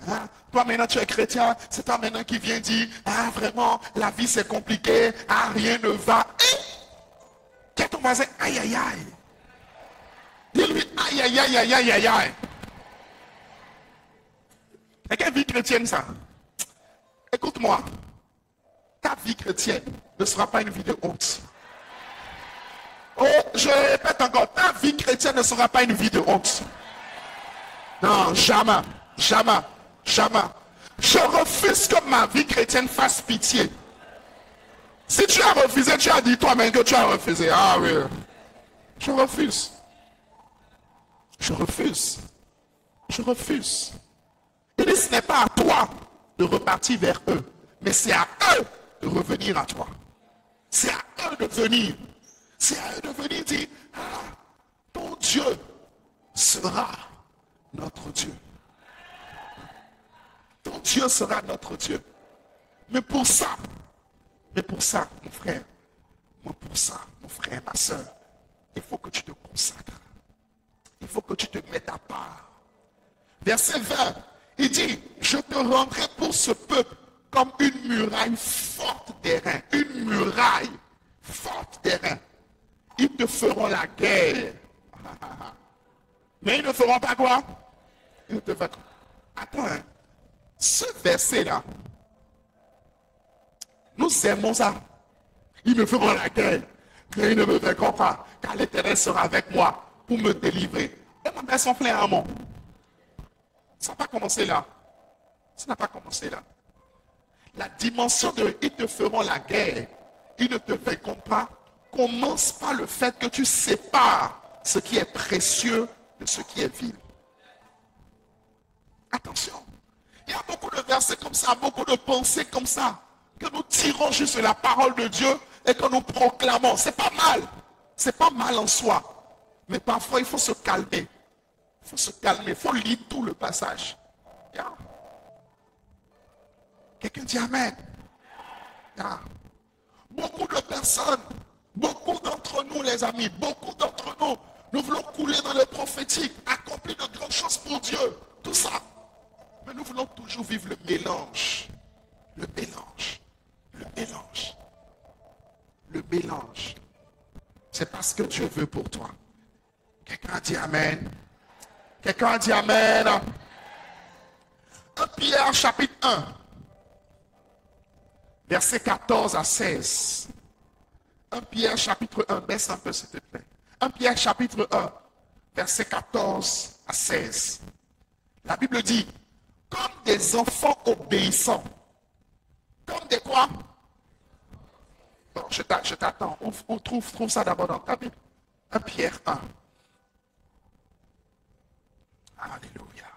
Hein? Toi maintenant tu es chrétien, c'est toi maintenant qui viens dire, ah vraiment, la vie c'est compliqué, ah rien ne va. Qu'est ton voisin, aïe aïe aïe. Dis-lui, aïe aïe aïe aïe aïe aïe aïe. Et quelle vie chrétienne ça? Écoute-moi, ta vie chrétienne ne sera pas une vie de honte. Oh, je répète encore, ta vie chrétienne ne sera pas une vie de honte. Non, jamais, jamais, jamais. Je refuse que ma vie chrétienne fasse pitié. Si tu as refusé, tu as dit toi-même que tu as refusé. Ah oui. Je refuse. Je refuse. Je refuse. Il dit, ce n'est pas à toi de repartir vers eux, mais c'est à eux de revenir à toi. C'est à eux de venir. C'est à eux de venir dire, ah, ton Dieu sera notre Dieu. Ton Dieu sera notre Dieu. Mais pour ça, mon frère, mon frère, ma soeur, il faut que tu te consacres. Il faut que tu te mettes à part. Verset 20, il dit, je te rendrai pour ce peuple comme une muraille forte d'airain. Une muraille forte d'airain. Ils te feront la guerre. Mais ils ne feront pas quoi? Ils ne te feront... Attends, hein. Ce verset-là, nous aimons ça. Ils me feront la guerre, mais ils ne me vaincront pas, car l'Éternel sera avec moi pour me délivrer. Et ma mère son frère amant. Ça n'a pas commencé là. Ça n'a pas commencé là. La dimension de ils te feront la guerre, ils ne te vaincront pas, commence par le fait que tu sépares ce qui est précieux de ce qui est vil. Attention. Il y a beaucoup de versets comme ça, beaucoup de pensées comme ça, que nous tirons juste la parole de Dieu et que nous proclamons. C'est pas mal. C'est pas mal en soi. Mais parfois, il faut se calmer. Il faut se calmer. Il faut lire tout le passage. Yeah. Quelqu'un dit Amen. Yeah. Beaucoup de personnes, beaucoup d'entre nous, les amis, beaucoup d'entre non. Nous voulons couler dans le prophétique, accomplir de grandes choses pour Dieu. Tout ça. Mais nous voulons toujours vivre le mélange. Le mélange. Le mélange. Le mélange. C'est pas ce que Dieu veut pour toi. Quelqu'un a dit Amen. Quelqu'un a dit Amen. 1 Pierre chapitre 1. Versets 14 à 16. 1 Pierre chapitre 1. Baisse un peu s'il te plaît. 1 Pierre chapitre 1. Versets 14 à 16. La Bible dit, comme des enfants obéissants. Comme des quoi? Bon, je t'attends. On trouve ça d'abord dans ta Bible. 1 Pierre 1. Alléluia.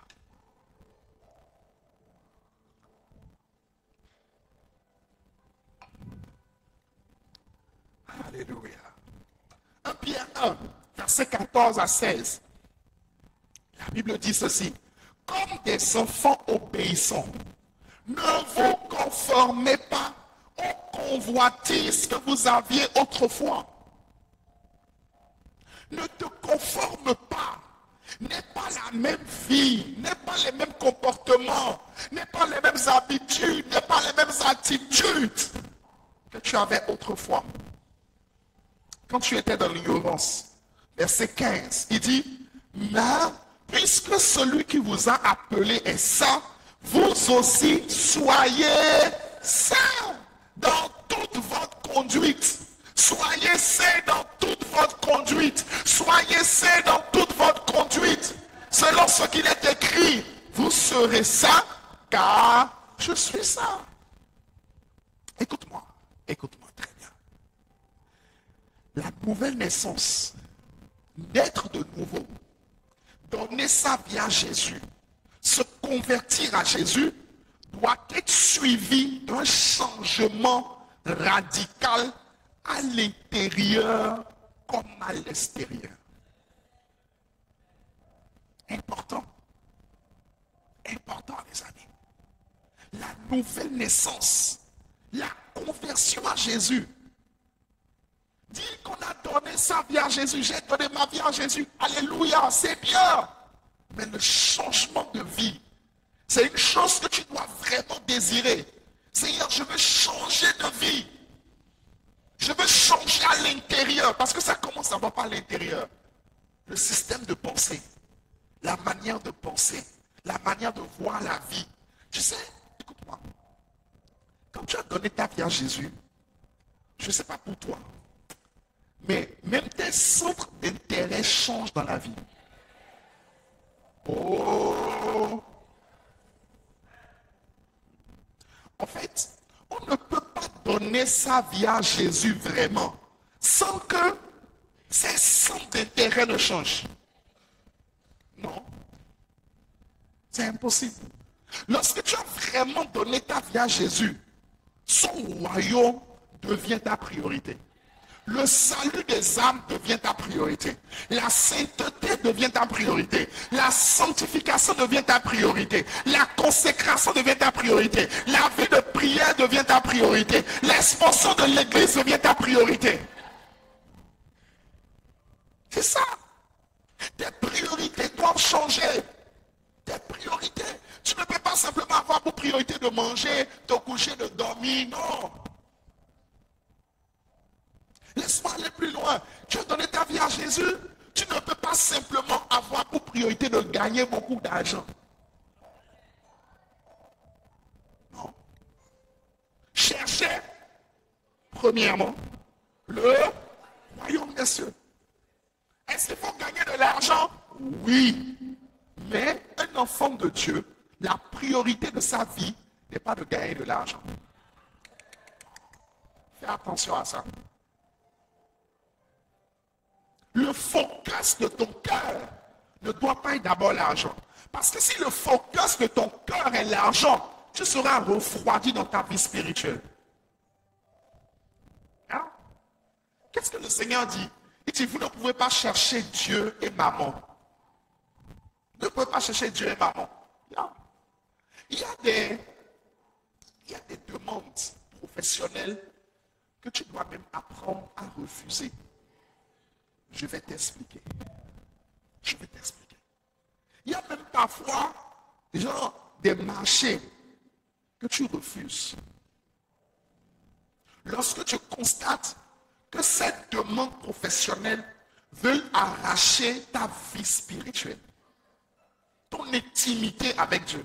Alléluia. 1 Pierre 1, verset 14 à 16. La Bible dit ceci. Comme des enfants obéissants, ne vous conformez pas aux convoitises que vous aviez autrefois. Ne te conforme pas. N'est pas la même vie, n'est pas les mêmes comportements, n'est pas les mêmes habitudes, n'est pas les mêmes attitudes que tu avais autrefois. Quand tu étais dans l'ignorance, verset 15, il dit, mais puisque celui qui vous a appelé est saint, vous aussi soyez saints dans toute votre conduite. Soyez saints dans toute votre conduite. Soyez saints dans toute votre conduite. Selon ce qu'il est écrit, vous serez saints car je suis saint. Écoute-moi très bien. La nouvelle naissance, naître de nouveau, donner sa vie à Jésus, se convertir à Jésus, doit être suivi d'un changement radical à l'intérieur comme à l'extérieur. Important. Important, les amis. La nouvelle naissance, la conversion à Jésus. Dire qu'on a donné sa vie à Jésus, j'ai donné ma vie à Jésus, alléluia, c'est bien. Mais le changement de vie, c'est une chose que tu dois vraiment désirer. Seigneur, je veux changer de vie. Je veux changer à l'intérieur, parce que ça commence d'abord par l'intérieur. Le système de pensée, la manière de penser, la manière de voir la vie. Tu sais, écoute-moi, quand tu as donné ta vie à Jésus, je ne sais pas pour toi, mais même tes centres d'intérêt changent dans la vie. Oh! En fait, on ne peut pas donner sa vie à Jésus vraiment sans que ses centres d'intérêt ne changent. Non. C'est impossible. Lorsque tu as vraiment donné ta vie à Jésus, son royaume devient ta priorité. Le salut des âmes devient ta priorité. La sainteté devient ta priorité. La sanctification devient ta priorité. La consécration devient ta priorité. La vie de prière devient ta priorité. L'expansion de l'église devient ta priorité. C'est ça. Tes priorités doivent changer. Tes priorités. Tu ne peux pas simplement avoir pour priorité de manger, de coucher, de dormir. Non. Laisse-moi aller plus loin. Tu as donné ta vie à Jésus. Tu ne peux pas simplement avoir pour priorité de gagner beaucoup d'argent. Non. Cherchez, premièrement, le royaume des cieux. Est-ce qu'il faut gagner de l'argent? Oui. Mais un enfant de Dieu, la priorité de sa vie n'est pas de gagner de l'argent. Fais attention à ça. Le focus de ton cœur ne doit pas être d'abord l'argent. Parce que si le focus de ton cœur est l'argent, tu seras refroidi dans ta vie spirituelle. Hein? Qu'est-ce que le Seigneur dit? Il dit, vous ne pouvez pas chercher Dieu et maman. Vous ne pouvez pas chercher Dieu et maman. Non. Il y a des demandes professionnelles que tu dois même apprendre à refuser. Je vais t'expliquer. Je vais t'expliquer. Il y a même parfois, genre, des marchés que tu refuses. Lorsque tu constates que cette demande professionnelle veut arracher ta vie spirituelle, ton intimité avec Dieu.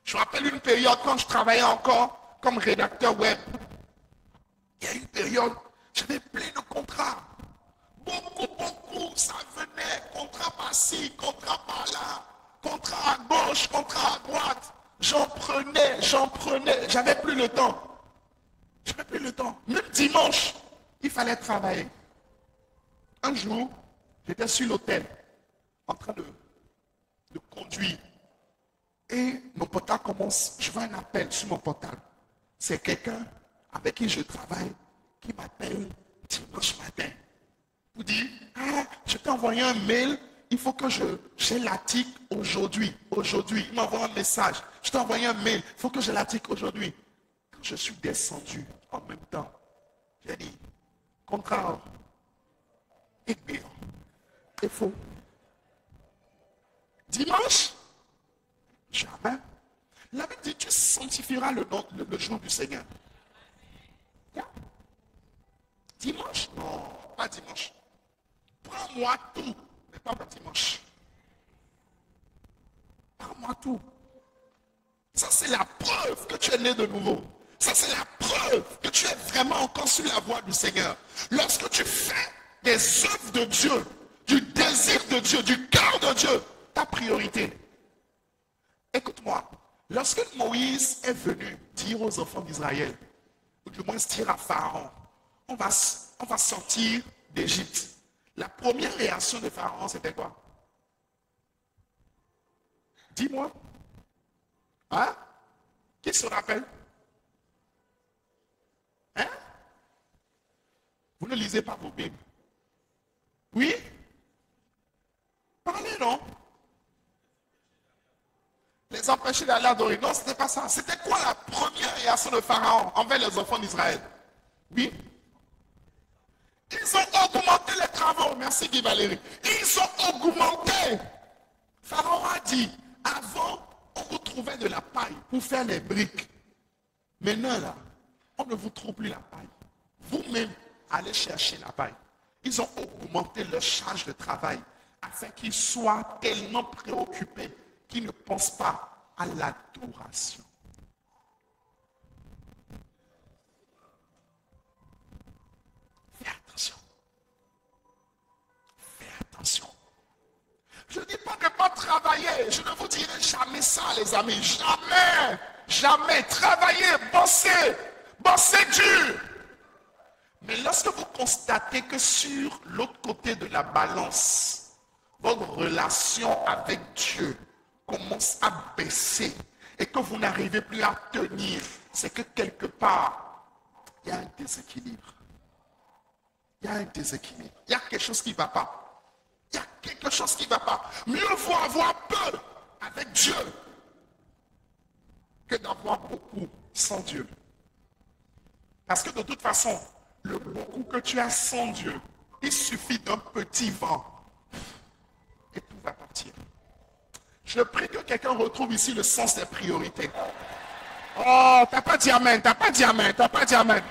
Je me rappelle une période quand je travaillais encore comme rédacteur web. Il y a une période, j'avais plein de contrats. Beaucoup, ça venait. Contrat par-ci, contrat par-là. Contrat à gauche, contrat à droite. J'en prenais. J'avais plus le temps. Même dimanche, il fallait travailler. Un jour, j'étais sur l'hôtel, en train de conduire. Et mon portable commence, je vois un appel sur mon portable. C'est quelqu'un avec qui je travaille qui m'appelle dimanche matin. Vous dit, je t'ai envoyé un mail, il faut que j'ai l'article aujourd'hui. Aujourd'hui, il m'envoie un message. Je t'ai envoyé un mail, il faut que j'ai l'article aujourd'hui. Quand je suis descendu en même temps, j'ai dit, contrat, et bien, c'est faux. Dimanche, jamais. La Bible dit, tu sanctifieras le jour du Seigneur. Yeah. Dimanche? Non, pas dimanche. Prends-moi tout, mais pas dimanche. Prends-moi tout. Ça, c'est la preuve que tu es né de nouveau. Ça, c'est la preuve que tu es vraiment encore sur la voie du Seigneur. Lorsque tu fais des œuvres de Dieu, du désir de Dieu, du cœur de Dieu, ta priorité. Écoute-moi, lorsque Moïse est venu dire aux enfants d'Israël, ou du moins dire à Pharaon, on va sortir d'Égypte. La première réaction de Pharaon, c'était quoi? Dis-moi. Hein? Qui se rappelle? Hein? Vous ne lisez pas vos Bibles. Oui? Parlez, non? Les empêcher d'aller adorer. Non, ce n'était pas ça. C'était quoi la première réaction de Pharaon envers les enfants d'Israël? Oui? Ils ont augmenté les travaux. Merci Guy Valérie. Ils ont augmenté. Pharaon a dit, avant, on vous trouvait de la paille pour faire les briques. Maintenant, là, on ne vous trouve plus la paille. Vous-même, allez chercher la paille. Ils ont augmenté leur charge de travail afin qu'ils soient tellement préoccupés qu'ils ne pensent pas à l'adoration. Fais attention. Fais attention. Je ne dis pas de ne pas travailler. Je ne vous dirai jamais ça, les amis. Jamais. Jamais. Travailler, bosser. Bosser dur. Mais lorsque vous constatez que sur l'autre côté de la balance, votre relation avec Dieu commence à baisser et que vous n'arrivez plus à tenir, c'est que quelque part, il y a un déséquilibre. Il y a un déséquilibre. Il y a quelque chose qui ne va pas. Il y a quelque chose qui ne va pas. Mieux vaut avoir peu avec Dieu que d'avoir beaucoup sans Dieu. Parce que de toute façon, le beaucoup que tu as sans Dieu, il suffit d'un petit vent et tout va partir. Je prie que quelqu'un retrouve ici le sens des priorités. Oh, t'as pas dit amen, t'as pas dit amen, t'as pas dit amen.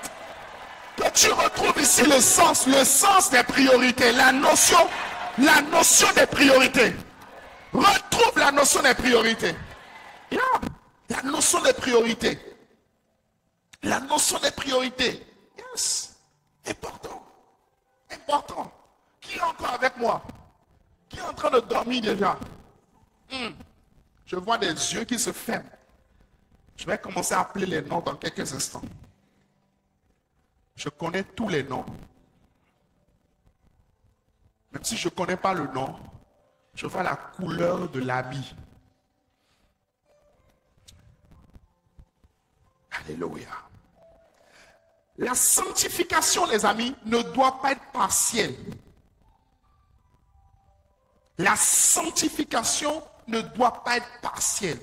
Que tu retrouves ici le sens des priorités, la notion des priorités. Retrouve la notion des priorités. Yeah. La notion des priorités. La notion des priorités. Yes. Important. Important. Qui est encore avec moi? Qui est en train de dormir déjà? Je vois des yeux qui se ferment. Je vais commencer à appeler les noms dans quelques instants. Je connais tous les noms. Même si je ne connais pas le nom, je vois la couleur de l'habit. Alléluia. La sanctification, les amis, ne doit pas être partielle. La sanctification ne doit pas être partielle.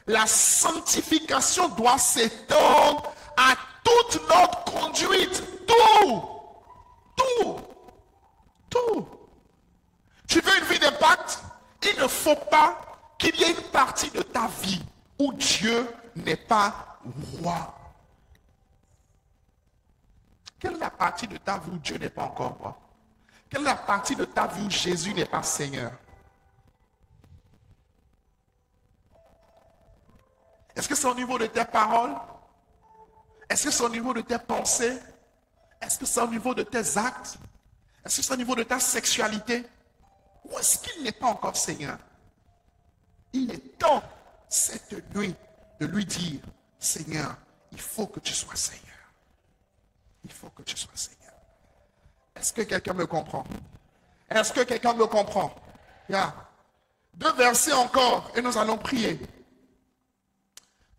La sanctification doit s'étendre à toute notre conduite. Tout. Tout. Tout. Tu veux une vie d'impact? Il ne faut pas qu'il y ait une partie de ta vie où Dieu n'est pas roi. Quelle est la partie de ta vie où Dieu n'est pas encore roi? Quelle est la partie de ta vie où Jésus n'est pas Seigneur? Est-ce que c'est au niveau de tes paroles? Est-ce que c'est au niveau de tes pensées? Est-ce que c'est au niveau de tes actes? Est-ce que c'est au niveau de ta sexualité? Ou est-ce qu'il n'est pas encore Seigneur? Il est temps, cette nuit, de lui dire, Seigneur, il faut que tu sois Seigneur. Il faut que tu sois Seigneur. Est-ce que quelqu'un me comprend? Est-ce que quelqu'un me comprend? Yeah. 2 versets encore et nous allons prier.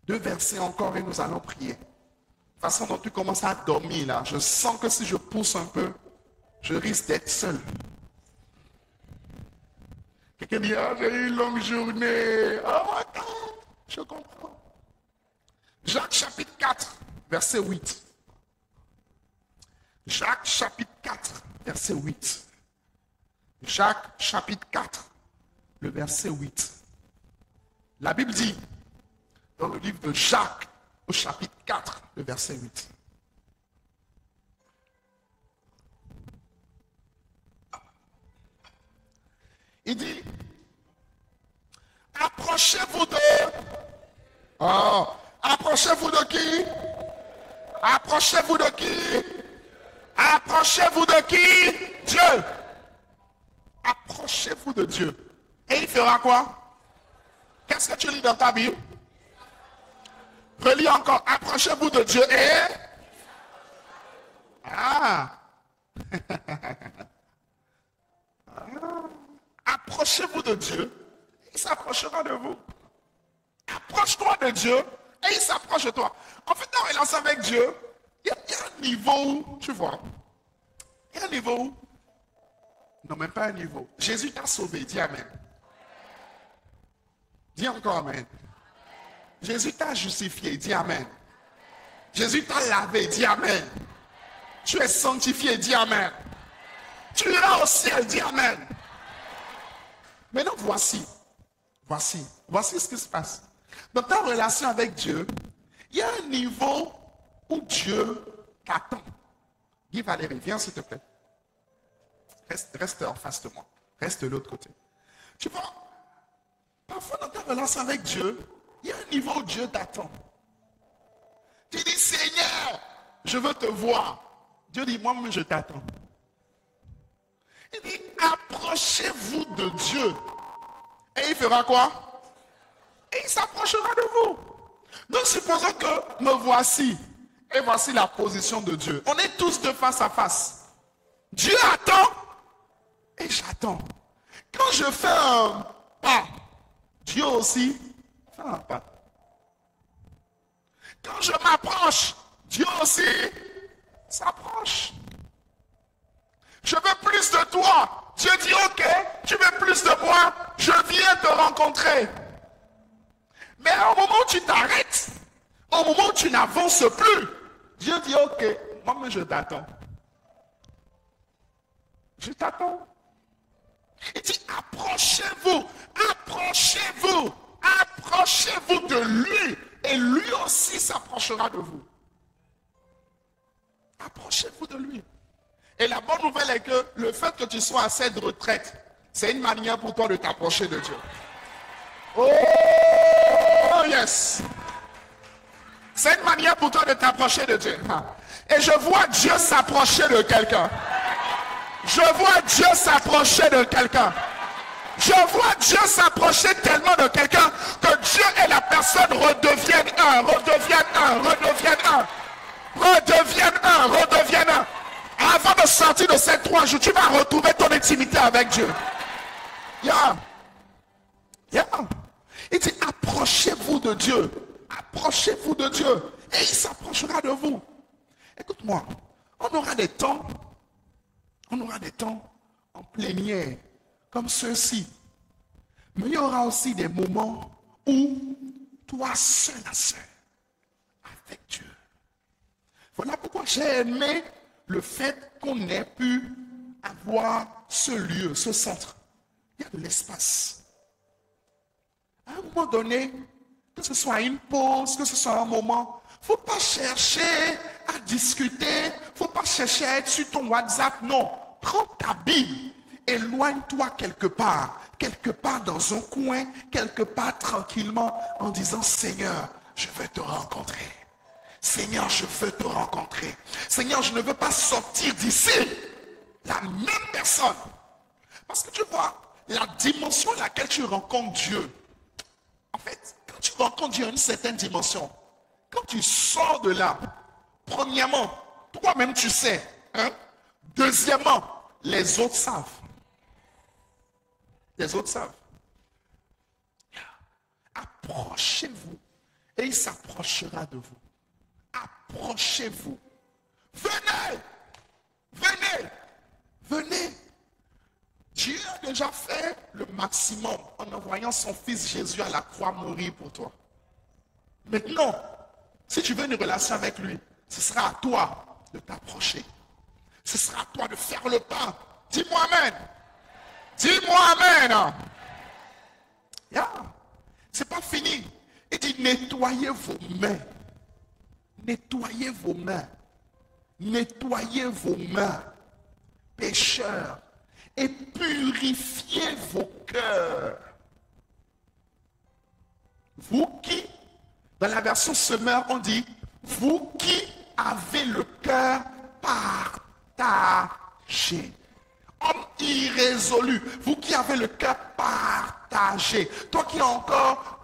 2 versets encore et nous allons prier. De toute façon dont tu commences à dormir là, je sens que si je pousse un peu, je risque d'être seul. Quelqu'un dit, ah, j'ai eu une longue journée. Oh, attends, je comprends. Jacques chapitre 4, verset 8. Jacques chapitre 4, verset 8. Jacques chapitre 4, le verset 8. La Bible dit, dans le livre de Jacques, au chapitre 4, le verset 8. Il dit, approchez-vous de... Oh, approchez-vous de qui? Approchez-vous de qui? Approchez-vous de qui? Dieu. Approchez-vous de Dieu. Et il fera quoi? Qu'est-ce que tu lis dans ta Bible? Relis encore. Approchez-vous de Dieu et... Ah. Approchez-vous de Dieu, il s'approchera de vous. Approche-toi de Dieu et il s'approche de toi. En fait, en relation avec Dieu, il y a un niveau où, tu vois, il y a un niveau où, non, même pas un niveau. Jésus t'a sauvé, dis Amen. Dis encore Amen. Jésus t'a justifié, dis Amen. Jésus t'a lavé, dis Amen. Tu es sanctifié, dis Amen. Tu iras au ciel, dis Amen. Maintenant, voici ce qui se passe. Dans ta relation avec Dieu, il y a un niveau où Dieu t'attend. Guy Valérie, viens s'il te plaît. Reste en face de moi. Reste de l'autre côté. Tu vois, parfois dans ta relation avec Dieu, il y a un niveau où Dieu t'attend. Tu dis, Seigneur, je veux te voir. Dieu dit, moi-même, je t'attends. Il dit, approchez-vous de Dieu. Et il fera quoi? Et il s'approchera de vous. Donc, supposons que me voici. Et voici la position de Dieu. On est tous de face à face. Dieu attend. Et j'attends. Quand je fais un pas, Dieu aussi fait un pas. Quand je m'approche, Dieu aussi s'approche. Je veux plus de toi. Dieu dit, ok, tu veux plus de moi, je viens te rencontrer. Mais au moment où tu t'arrêtes, au moment où tu n'avances plus, Dieu dit, ok, moi je t'attends. Je t'attends. Il dit, approchez-vous, approchez-vous, approchez-vous de lui, et lui aussi s'approchera de vous. Approchez-vous de lui. Et la bonne nouvelle est que le fait que tu sois à cette retraite, c'est une manière pour toi de t'approcher de Dieu. Oh yes! C'est une manière pour toi de t'approcher de Dieu. Et je vois Dieu s'approcher de quelqu'un. Je vois Dieu s'approcher de quelqu'un. Je vois Dieu s'approcher tellement de quelqu'un que Dieu et la personne redeviennent un, redeviennent un, redeviennent un, redeviennent un, redeviennent un. Avant de sortir de ces 3 jours, tu vas retrouver ton intimité avec Dieu. Yeah. Yeah. Il dit, approchez-vous de Dieu. Approchez-vous de Dieu. Et il s'approchera de vous. Écoute-moi, on aura des temps en plénière, comme ceux-ci. Mais il y aura aussi des moments où toi seul à seul, avec Dieu. Voilà pourquoi j'ai aimé le fait qu'on ait pu avoir ce lieu, ce centre. Il y a de l'espace. À un moment donné, que ce soit une pause, que ce soit un moment, il ne faut pas chercher à discuter, il ne faut pas chercher à être sur ton WhatsApp. Non, prends ta Bible, éloigne-toi quelque part dans un coin, quelque part tranquillement, en disant, Seigneur, je veux te rencontrer. Seigneur, je veux te rencontrer. Seigneur, je ne veux pas sortir d'ici la même personne. Parce que tu vois, la dimension à laquelle tu rencontres Dieu, en fait, quand tu rencontres Dieu à une certaine dimension, quand tu sors de là, premièrement, toi-même tu sais. Hein? Deuxièmement, les autres savent. Les autres savent. Approchez-vous et il s'approchera de vous. Approchez-vous. Venez. Venez. Venez. Dieu a déjà fait le maximum en envoyant son fils Jésus à la croix mourir pour toi. Maintenant, si tu veux une relation avec lui, ce sera à toi de t'approcher. Ce sera à toi de faire le pas. Dis-moi Amen. Dis-moi Amen. Yeah. C'est pas fini. Il dit nettoyez vos mains. Nettoyez vos mains. Nettoyez vos mains, pécheurs, et purifiez vos cœurs. Vous qui, dans la version Semeur, on dit, vous qui avez le cœur partagé. Homme irrésolu, vous qui avez le cœur partagé. Toi qui es encore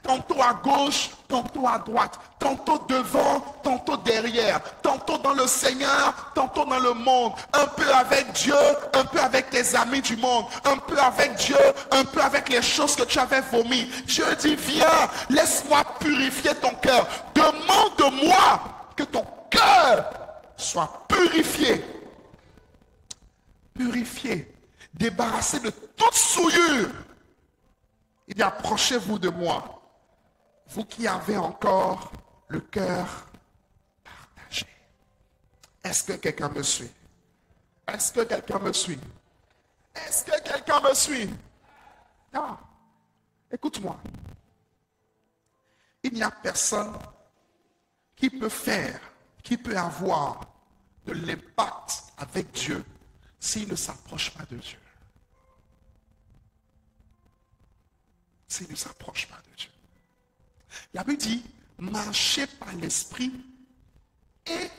tantôt à gauche, tantôt à droite, tantôt devant, tantôt derrière, tantôt dans le Seigneur, tantôt dans le monde, un peu avec Dieu, un peu avec tes amis du monde, un peu avec Dieu, un peu avec les choses que tu avais vomies. Dieu dit, viens, laisse-moi purifier ton cœur. Demande-moi que ton cœur soit purifié. Purifié, débarrassé de toute souillure. Il dit, approchez-vous de moi. Vous qui avez encore le cœur partagé. Est-ce que quelqu'un me suit? Est-ce que quelqu'un me suit? Est-ce que quelqu'un me suit? Non. Écoute-moi. Il n'y a personne qui peut faire, qui peut avoir de l'impact avec Dieu s'il ne s'approche pas de Dieu. S'il ne s'approche pas de Dieu. La Bible dit, marchez par l'esprit et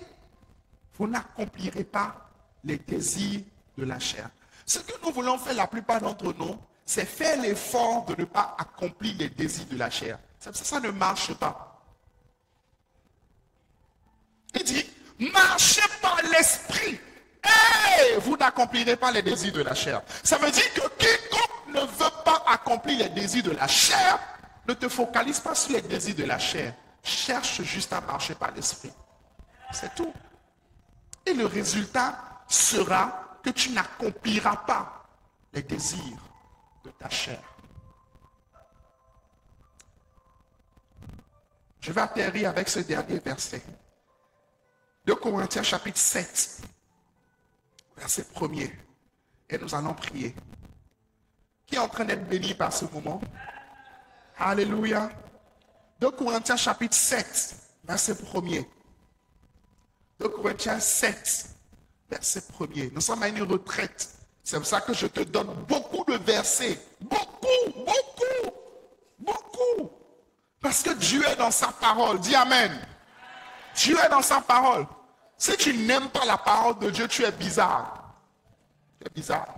vous n'accomplirez pas les désirs de la chair. Ce que nous voulons faire la plupart d'entre nous, c'est faire l'effort de ne pas accomplir les désirs de la chair. Ça ne marche pas. Il dit, marchez par l'esprit et vous n'accomplirez pas les désirs de la chair. Ça veut dire que quiconque ne veut pas accomplir les désirs de la chair, ne te focalise pas sur les désirs de la chair. Cherche juste à marcher par l'esprit. C'est tout. Et le résultat sera que tu n'accompliras pas les désirs de ta chair. Je vais atterrir avec ce dernier verset. 2 Corinthiens chapitre 7, verset 1er. Et nous allons prier. Qui est en train d'être béni par ce moment? Alléluia. 2 Corinthiens chapitre 7, verset 1er. 2 Corinthiens 7, verset 1er. Nous sommes à une retraite. C'est pour ça que je te donne beaucoup de versets. Beaucoup. Parce que Dieu est dans sa parole. Dis Amen. Dieu est dans sa parole. Si tu n'aimes pas la parole de Dieu, tu es bizarre. Tu es bizarre.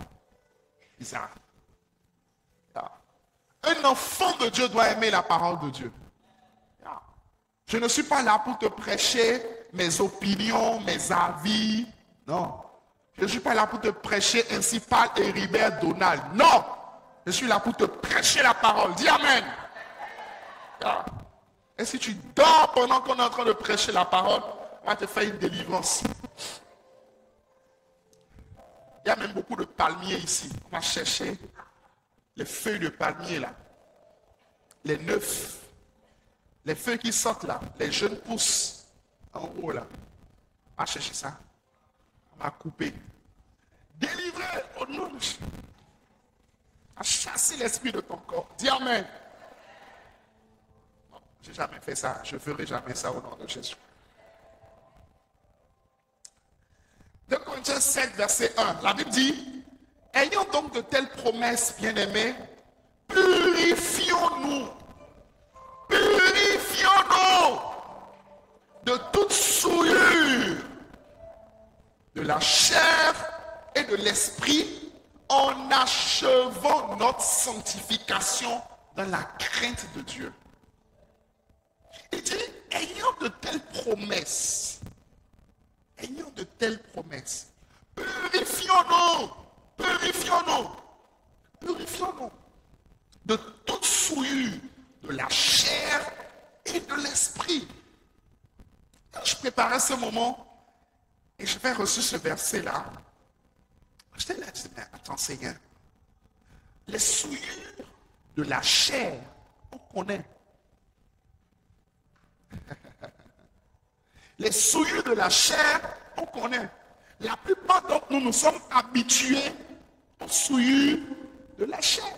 Bizarre. Un enfant de Dieu doit aimer la parole de Dieu. Je ne suis pas là pour te prêcher mes opinions, mes avis. Non. Je ne suis pas là pour te prêcher ainsi par Héribert Donald. Non. Je suis là pour te prêcher la parole. Dis Amen. Et si tu dors pendant qu'on est en train de prêcher la parole, on va te faire une délivrance. Il y a même beaucoup de palmiers ici. On va chercher les feuilles de palmier là. Les neufs. Les feuilles qui sortent là. Les jeunes pousses en haut là. On va chercher ça. m'a coupé. Délivré au nom de Jésus. À chasser l'esprit de ton corps. Dis Amen. Non, j'ai jamais fait ça. Je ne ferai jamais ça au nom de Jésus. 2 Corinthiens 7, verset 1. La Bible dit, ayant donc de telles promesses, bien-aimés, purifions-nous. Purifions-nous de toute souillure de la chair et de l'esprit en achevant notre sanctification dans la crainte de Dieu. Il dit, ayant de telles promesses, purifions-nous, purifions-nous de toute souillure de la chair et de l'esprit. Je préparais ce moment et j'avais reçu ce verset-là. J'étais là, je disais, mais attends Seigneur, les souillures de la chair, on connaît. Les souillures de la chair, on connaît. La plupart d'entre nous, nous sommes habitués aux souillures de la chair.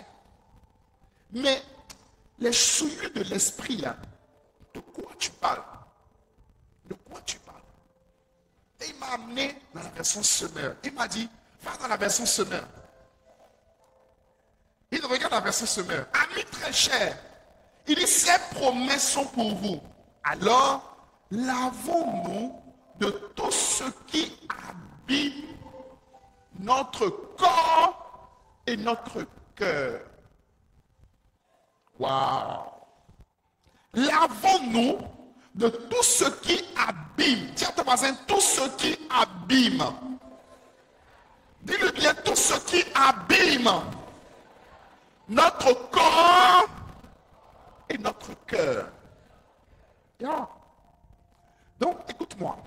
Mais les souillures de l'esprit, là, de quoi tu parles? De quoi tu parles? Et il m'a amené dans la version Semeur. Il m'a dit, va dans la version Semeur. Il regarde la version Semeur. Amis très chers, il dit, ces promesses sont pour vous. Alors, lavons-nous de tout ce qui abîme notre corps et notre cœur. Waouh! Lavons-nous de tout ce qui abîme. Dis à ton voisin, tout ce qui abîme. Dis-le bien, tout ce qui abîme notre corps et notre cœur. Yeah. Donc, écoute-moi.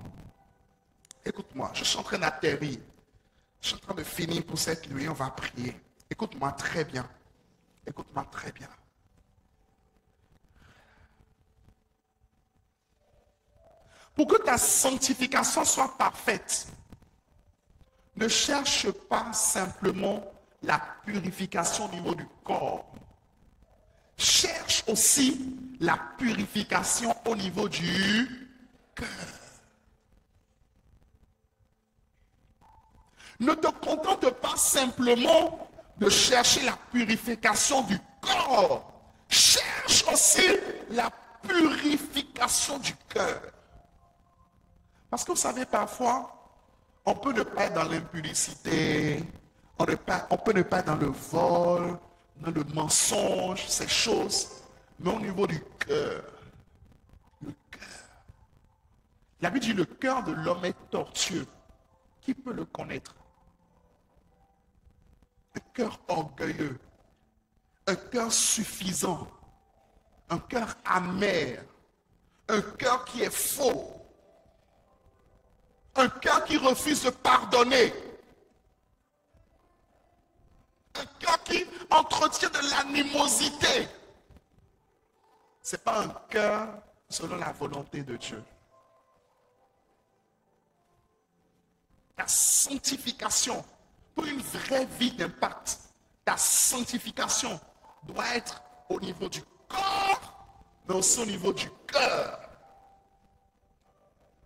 Écoute-moi, je suis en train d'atterrir. Je suis en train de finir pour cette nuit, on va prier. Écoute-moi très bien. Écoute-moi très bien. Pour que ta sanctification soit parfaite, ne cherche pas simplement la purification au niveau du corps. Cherche aussi la purification au niveau du cœur. Ne te contente pas simplement de chercher la purification du corps. Cherche aussi la purification du cœur. Parce que vous savez, parfois, on peut ne pas être dans l'impudicité, on peut ne pas être dans le vol, dans le mensonge, ces choses, mais au niveau du cœur, le cœur. La Bible dit, le cœur de l'homme est tortueux. Qui peut le connaître? Un cœur orgueilleux, un cœur suffisant, un cœur amer, un cœur qui est faux, un cœur qui refuse de pardonner, un cœur qui entretient de l'animosité. Ce n'est pas un cœur selon la volonté de Dieu. Ta sanctification, pour une vraie vie d'impact, ta sanctification doit être au niveau du corps, mais aussi au niveau du cœur.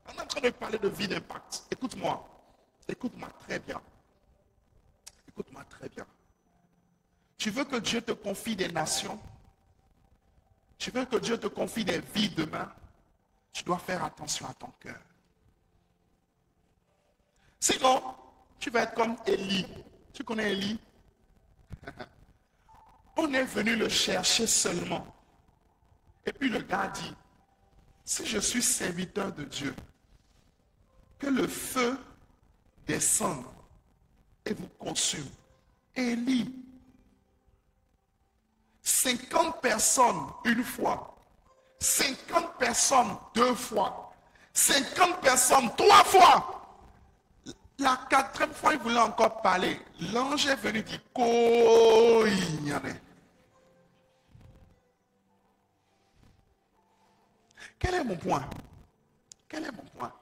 On est en train de parler de vie d'impact. Écoute-moi. Écoute-moi très bien. Écoute-moi très bien. Tu veux que Dieu te confie des nations? Tu veux que Dieu te confie des vies demain? Tu dois faire attention à ton cœur. Sinon, tu vas être comme Élie. Tu connais Élie? On est venu le chercher seulement. Et puis le gars dit, si je suis serviteur de Dieu, que le feu descende et vous consume. Élie, 50 personnes une fois, 50 personnes deux fois, 50 personnes trois fois. La quatrième fois, il voulait encore parler. L'ange est venu dire, quel est mon point? Quel est mon point?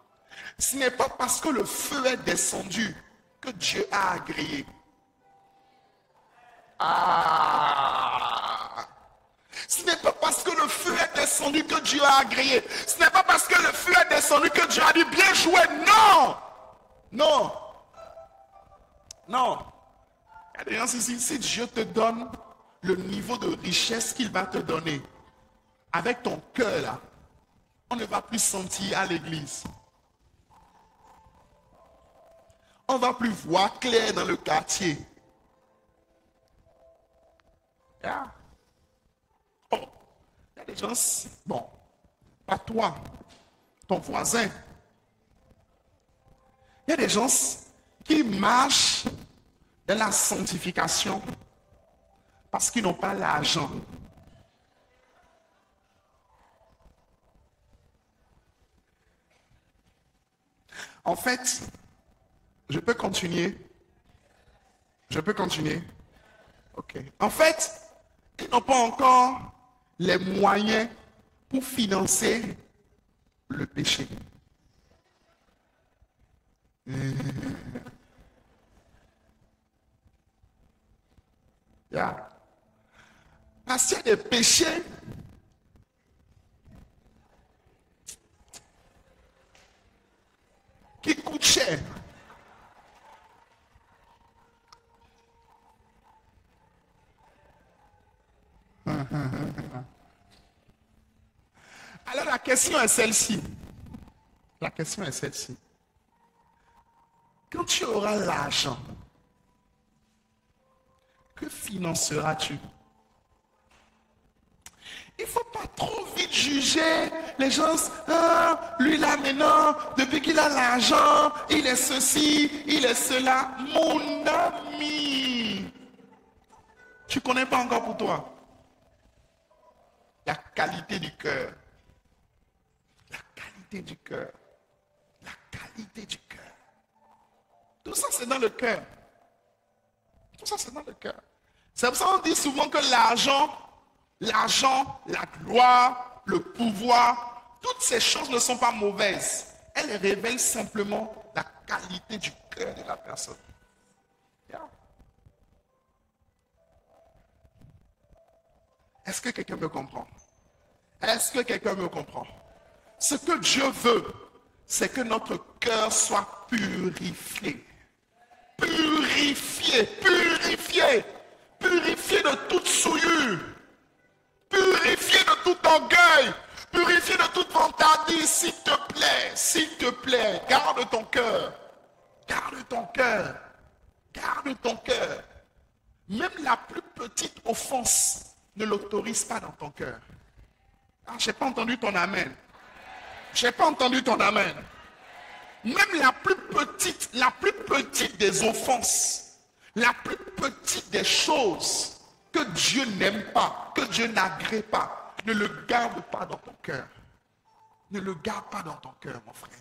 Ce n'est pas parce que le feu est descendu que Dieu a agréé. Ah! Ce n'est pas parce que le feu est descendu que Dieu a agréé. Ce n'est pas parce que le feu est descendu que Dieu a dit bien joué. Non! Non! Non! Il y a des gens ici, si Dieu te donne le niveau de richesse qu'il va te donner, avec ton cœur là, on ne va plus sentir à l'église. On ne va plus voir clair dans le quartier. Yeah. Oh, il y a des gens, bon, pas toi, ton voisin. Il y a des gens qui marchent dans la sanctification parce qu'ils n'ont pas l'argent. En fait, je peux continuer? Je peux continuer? Ok. En fait, ils n'ont pas encore les moyens pour financer le péché. Yeah. Parce qu'il y a des péchés qui coûtent cher. Alors la question est celle-ci. La question est celle-ci. Quand tu auras l'argent, que financeras-tu? Il ne faut pas trop vite juger les gens. Ah, lui là maintenant, depuis qu'il a l'argent, il est ceci, il est cela. Mon ami, tu ne connais pas encore pour toi la qualité du cœur. La qualité du cœur. La qualité du cœur. Tout ça, c'est dans le cœur. Tout ça, c'est dans le cœur. C'est pour ça qu'on dit souvent que l'argent, la gloire, le pouvoir, toutes ces choses ne sont pas mauvaises. Elles révèlent simplement la qualité du cœur de la personne. Yeah. Est-ce que quelqu'un me comprend? Est-ce que quelqu'un me comprend? Ce que Dieu veut, c'est que notre cœur soit purifié. Purifié, purifié, purifié de toute souillure, purifié de tout orgueil, purifié de toute vantardise, s'il te plaît, garde ton cœur, garde ton cœur, garde ton cœur. Même la plus petite offense ne l'autorise pas dans ton cœur. Ah, je n'ai pas entendu ton amen. Je n'ai pas entendu ton amen. Même la plus petite des offenses, la plus petite des choses que Dieu n'aime pas, que Dieu n'agrée pas, ne le garde pas dans ton cœur. Ne le garde pas dans ton cœur, mon frère.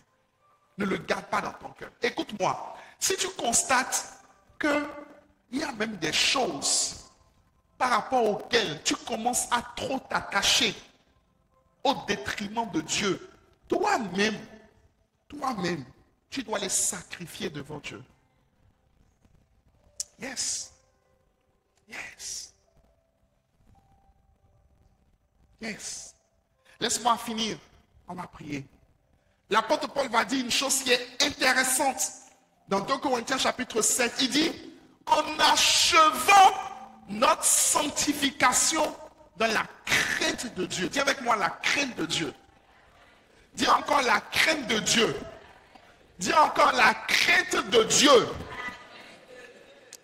Ne le garde pas dans ton cœur. Écoute-moi, si tu constates qu'il y a même des choses par rapport auxquelles tu commences à trop t'attacher au détriment de Dieu, toi-même, tu dois les sacrifier devant Dieu. Yes. Yes. Yes. Laisse-moi finir. On va prier. L'apôtre Paul va dire une chose qui est intéressante. Dans 2 Corinthiens chapitre 7, il dit, en achevant notre sanctification dans la crainte de Dieu. Dis avec moi la crainte de Dieu. Dis encore la crainte de Dieu. Dis encore la crainte de Dieu.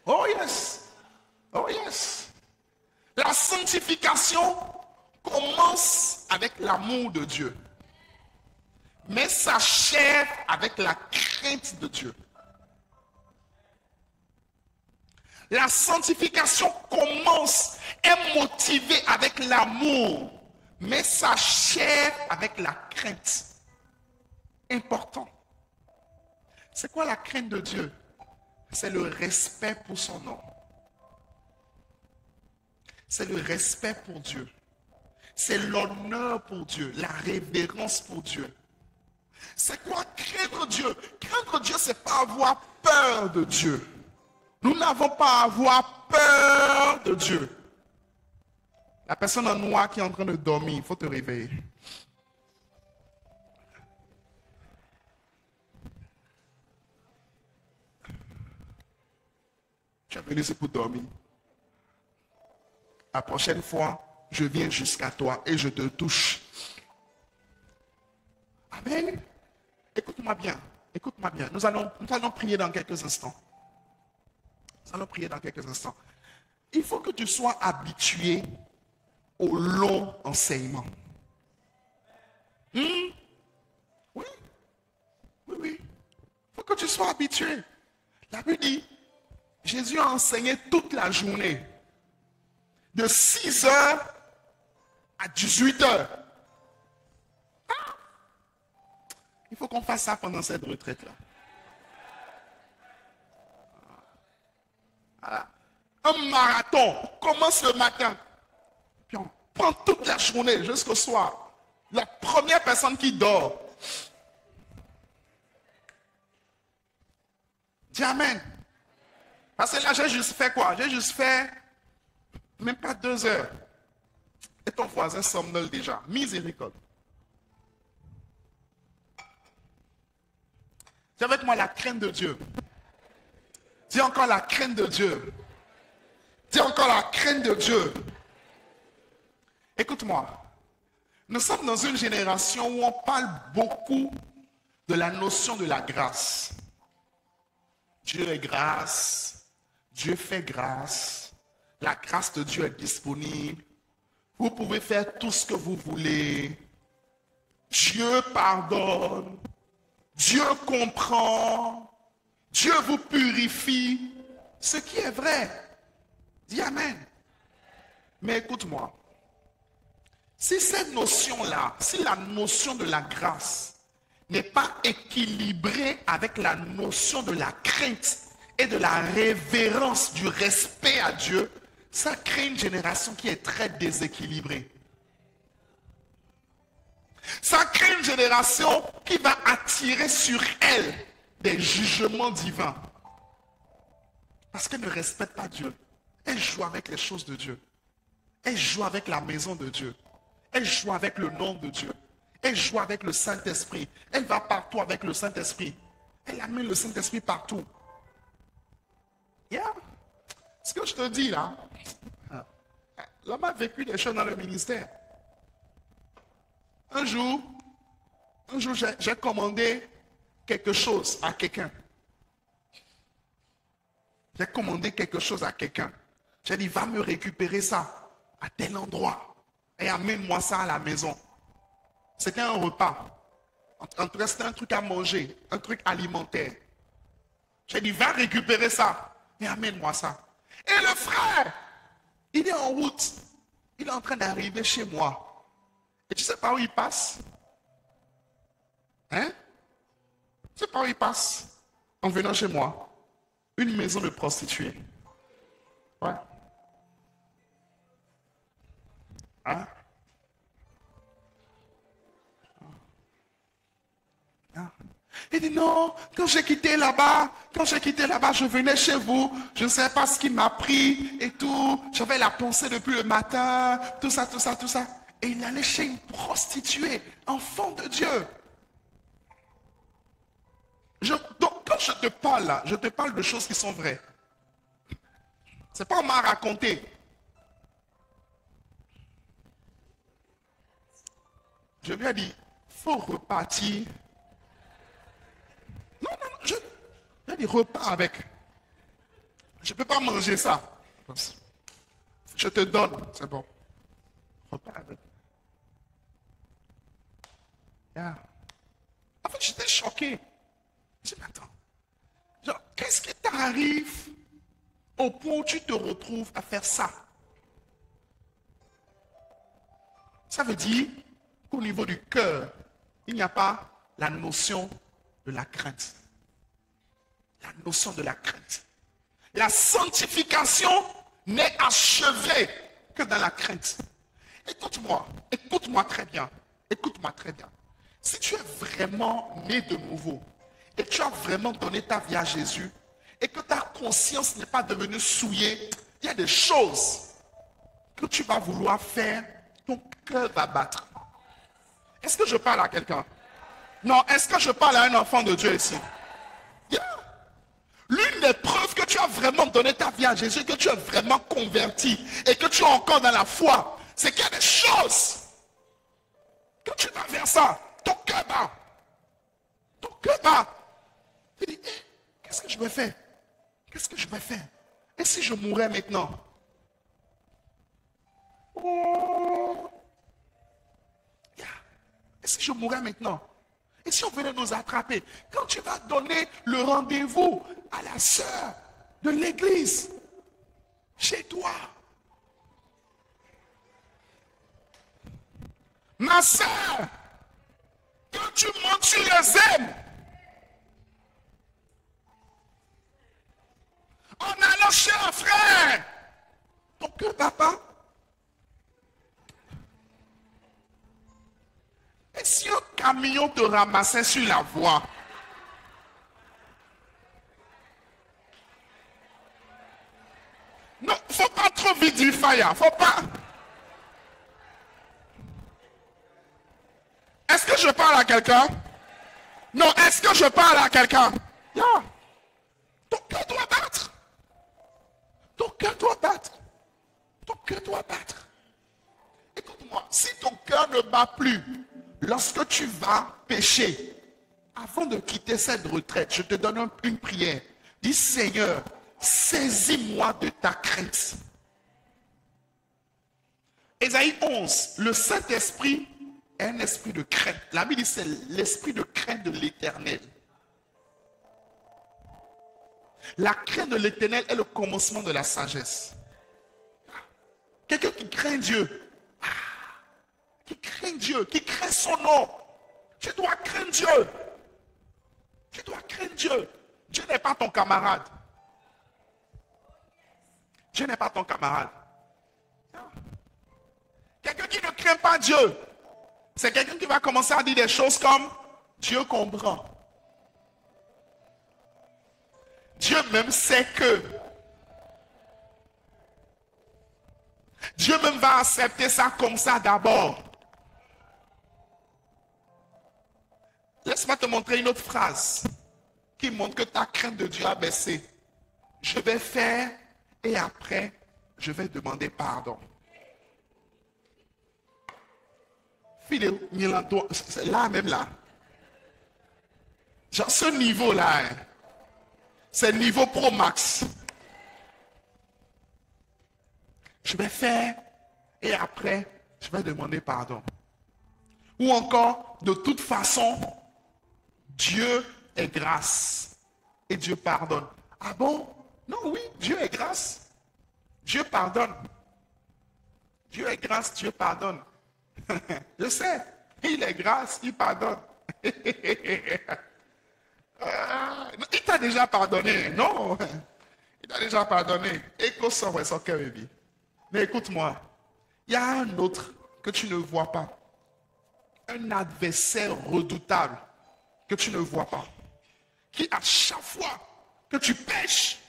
Oh yes. Oh yes. La sanctification commence avec l'amour de Dieu, mais s'achève avec la crainte de Dieu. La sanctification commence, est motivée avec l'amour, mais s'achève avec la crainte. Important. C'est quoi la crainte de Dieu? C'est le respect pour son nom. C'est le respect pour Dieu. C'est l'honneur pour Dieu, la révérence pour Dieu. C'est quoi craindre Dieu? Craindre Dieu, c'est pas avoir peur de Dieu. Nous n'avons pas à avoir peur de Dieu. La personne en noir qui est en train de dormir, il faut te réveiller. Tu es venu ici pour dormir. La prochaine fois, je viens jusqu'à toi et je te touche. Amen. Écoute-moi bien. Écoute-moi bien. Nous allons prier dans quelques instants. Nous allons prier dans quelques instants. Il faut que tu sois habitué au long enseignement. Oui. Oui, oui. Il faut que tu sois habitué. La Bible dit, Jésus a enseigné toute la journée. De 6 heures à 18 heures. Il faut qu'on fasse ça pendant cette retraite-là. Voilà. Un marathon commence le matin. Puis on prend toute la journée jusqu'au soir. La première personne qui dort. Dis Amen. Parce que là, j'ai juste fait quoi? J'ai juste fait même pas 2 heures. Et ton voisin somnole déjà. Miséricorde. Dis avec moi la crainte de Dieu. Dis encore la crainte de Dieu. Dis encore la crainte de Dieu. Écoute-moi. Nous sommes dans une génération où on parle beaucoup de la notion de la grâce. Dieu est grâce. Dieu fait grâce. La grâce de Dieu est disponible. Vous pouvez faire tout ce que vous voulez. Dieu pardonne. Dieu comprend. Dieu vous purifie. Ce qui est vrai. Dis Amen. Mais écoute-moi. Si cette notion-là, si la notion de la grâce n'est pas équilibrée avec la notion de la crainte et de la révérence, du respect à Dieu, ça crée une génération qui est très déséquilibrée. Ça crée une génération qui va attirer sur elle des jugements divins. Parce qu'elle ne respecte pas Dieu. Elle joue avec les choses de Dieu. Elle joue avec la maison de Dieu. Elle joue avec le nom de Dieu. Elle joue avec le Saint-Esprit. Elle va partout avec le Saint-Esprit. Elle amène le Saint-Esprit partout. Yeah. Ce que je te dis là, l'homme a vécu des choses dans le ministère. Un jour, j'ai commandé quelque chose à quelqu'un. J'ai commandé quelque chose à quelqu'un. J'ai dit, va me récupérer ça à tel endroit et amène-moi ça à la maison. C'était un repas. En tout cas, c'était un truc à manger, un truc alimentaire. J'ai dit, va récupérer ça et amène-moi ça. Et le frère, il est en route. Il est en train d'arriver chez moi. Et tu sais pas où il passe? Hein? Tu sais pas où il passe? En venant chez moi. Une maison de prostituées. Ouais. Hein? Il dit non, quand j'ai quitté là-bas, je venais chez vous, je ne sais pas ce qui m'a pris et tout. J'avais la pensée depuis le matin, tout ça. Et il allait chez une prostituée, enfant de Dieu. Donc quand je te parle là, je te parle de choses qui sont vraies. C'est pas on m'a raconté. Je lui ai dit, faut repartir. Non, j'ai dit repars avec. Je ne peux pas manger ça. Je te donne, c'est bon. Repars avec. Yeah. En fait, j'étais choqué. Je dis, attends, genre, qu'est-ce qui t'arrive au point où tu te retrouves à faire ça? Ça veut dire qu'au niveau du cœur, il n'y a pas la notion de la crainte. La notion de la crainte. La sanctification n'est achevée que dans la crainte. Écoute-moi très bien. Écoute-moi très bien. si tu es vraiment né de nouveau et tu as vraiment donné ta vie à Jésus et que ta conscience n'est pas devenue souillée, il y a des choses que tu vas vouloir faire, ton cœur va battre. Est-ce que je parle à quelqu'un? Non, est-ce que je parle à un enfant de Dieu ici? Yeah. L'une des preuves que tu as vraiment donné ta vie à Jésus, que tu es vraiment converti et que tu es encore dans la foi, c'est qu'il y a des choses. Quand tu vas vers ça, ton cœur bat. Ton cœur bat. Tu dis, qu'est-ce que je vais faire? Qu'est-ce que je vais faire? Et si je mourais maintenant? Oh. Yeah. Et si je mourais maintenant? Et si on venait nous attraper? Quand tu vas donner le rendez-vous à la sœur de l'église, chez toi, ma sœur, quand tu montes sur les ailes, en allant chez un frère, ton cœur bat pas. Et si un camion te ramassait sur la voie, non, faut pas trop vite du fire, faut pas. Est-ce que je parle à quelqu'un? Non, est-ce que je parle à quelqu'un? Yeah. Ton cœur doit battre. Ton cœur doit battre. Ton cœur doit battre. Écoute-moi, si ton cœur ne bat plus, lorsque tu vas pécher, avant de quitter cette retraite, je te donne une prière. Dis, Seigneur, saisis-moi de ta crainte. Ésaïe 11, le Saint-Esprit est un esprit de crainte. La Bible dit c'est l'esprit de crainte de l'Éternel. La crainte de l'Éternel est le commencement de la sagesse. Quelqu'un qui craint Dieu, qui craint Dieu, qui craint son nom. Tu dois craindre Dieu. Tu dois craindre Dieu. Dieu n'est pas ton camarade. Dieu n'est pas ton camarade. Quelqu'un qui ne craint pas Dieu, c'est quelqu'un qui va commencer à dire des choses comme Dieu comprend. Dieu même sait que. Dieu même va accepter ça comme ça d'abord. Laisse-moi te montrer une autre phrase qui montre que ta crainte de Dieu a baissé. Je vais faire et après, je vais demander pardon. Philippe Milando, c'est là même là. Genre ce niveau-là, hein, c'est le niveau Pro Max. Je vais faire et après, je vais demander pardon. Ou encore, de toute façon, Dieu est grâce et Dieu pardonne. Ah bon? Non, oui, Dieu est grâce. Dieu pardonne. Dieu est grâce, Dieu pardonne. Je sais, il est grâce, il pardonne. Il t'a déjà pardonné, non? Il t'a déjà pardonné. Écoute ça, baby. Mais écoute-moi, il y a un autre que tu ne vois pas. Un adversaire redoutable que tu ne vois pas. Qui à chaque fois que tu pêches,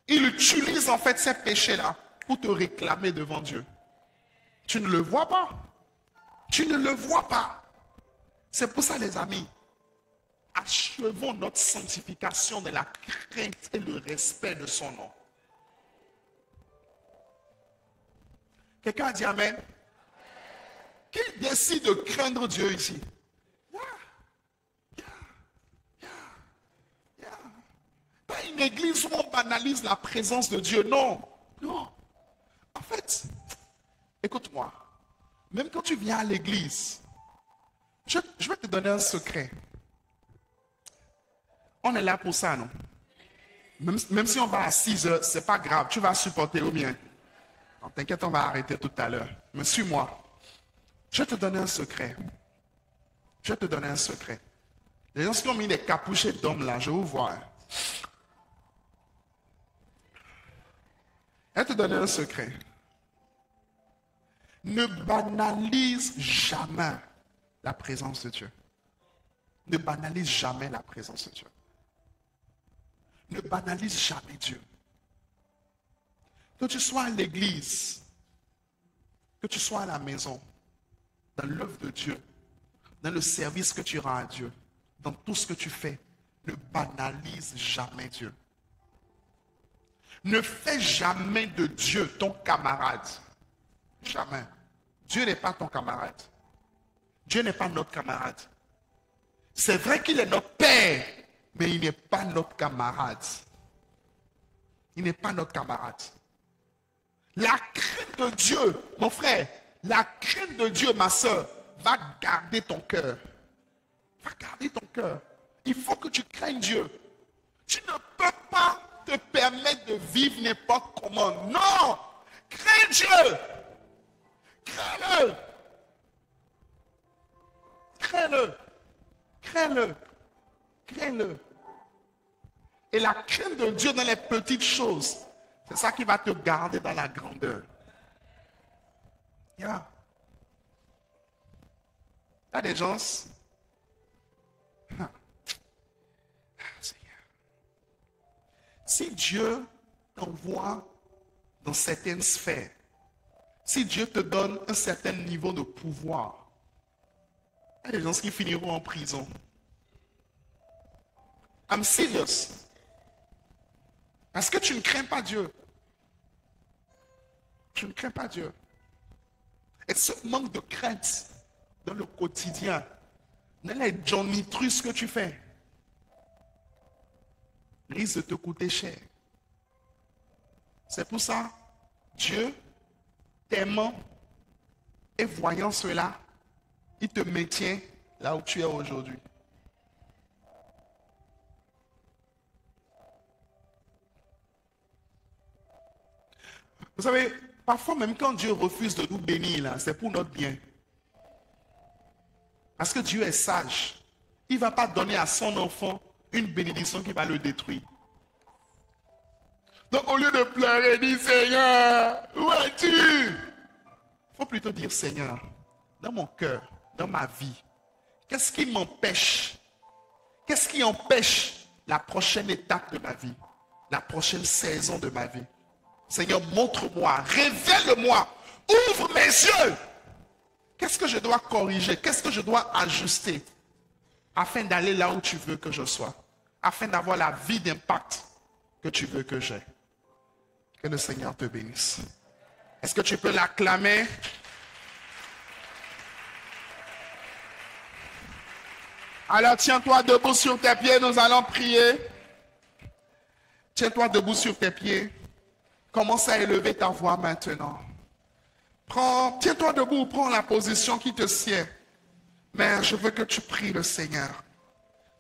il utilise en fait ces péchés-là pour te réclamer devant Dieu. Tu ne le vois pas. Tu ne le vois pas. C'est pour ça, les amis, achevons notre sanctification de la crainte et le respect de son nom. Quelqu'un a dit Amen? Qui décide de craindre Dieu ici? Pas une église où on banalise la présence de Dieu. Non. Non. En fait, écoute-moi. Même quand tu viens à l'église, je vais te donner un secret. On est là pour ça, non? Même si on va à 6 heures, c'est pas grave. Tu vas supporter ou bien. Non, t'inquiète, on va arrêter tout à l'heure. Mais suis-moi. Je vais te donner un secret. Je vais te donner un secret. Les gens qui ont mis des capuchets d'hommes là, je vous vois. Je vais te donner un secret. Ne banalise jamais la présence de Dieu. Ne banalise jamais la présence de Dieu. Ne banalise jamais Dieu. Que tu sois à l'église, que tu sois à la maison, dans l'œuvre de Dieu, dans le service que tu rends à Dieu, dans tout ce que tu fais, ne banalise jamais Dieu. Ne fais jamais de Dieu ton camarade. Jamais. Dieu n'est pas ton camarade. Dieu n'est pas notre camarade. C'est vrai qu'il est notre Père, mais il n'est pas notre camarade. Il n'est pas notre camarade. La crainte de Dieu, mon frère, la crainte de Dieu, ma soeur, va garder ton cœur. Va garder ton cœur. Il faut que tu craignes Dieu. Tu ne peux pas te permettre de vivre n'importe comment. Non! Crains Dieu! Crains-le! Crains-le! Crains-le! Crains-le! Et la crainte de Dieu dans les petites choses, c'est ça qui va te garder dans la grandeur. Yeah. Il y a des gens. Si Dieu t'envoie dans certaines sphères, si Dieu te donne un certain niveau de pouvoir, il y a des gens qui finiront en prison. I'm serious. Parce que tu ne crains pas Dieu. Tu ne crains pas Dieu. Et ce manque de crainte dans le quotidien, dans les johnny-trus que tu fais, risque de te coûter cher. C'est pour ça, Dieu, t'aimant et voyant cela, il te maintient là où tu es aujourd'hui. Vous savez, parfois même quand Dieu refuse de nous bénir, c'est pour notre bien. Parce que Dieu est sage. Il ne va pas donner à son enfant une bénédiction qui va le détruire. Donc au lieu de pleurer, dis Seigneur, où es-tu? Il faut plutôt dire Seigneur, dans mon cœur, dans ma vie, qu'est-ce qui m'empêche? Qu'est-ce qui empêche la prochaine étape de ma vie? La prochaine saison de ma vie? Seigneur, montre-moi, révèle-moi, ouvre mes yeux. Qu'est-ce que je dois corriger? Qu'est-ce que je dois ajuster afin d'aller là où tu veux que je sois? Afin d'avoir la vie d'impact que tu veux que j'ai. Que le Seigneur te bénisse. Est-ce que tu peux l'acclamer? Alors tiens-toi debout sur tes pieds, nous allons prier. Tiens-toi debout sur tes pieds. Commence à élever ta voix maintenant. Tiens-toi debout, prends la position qui te sied. Mais je veux que tu pries le Seigneur.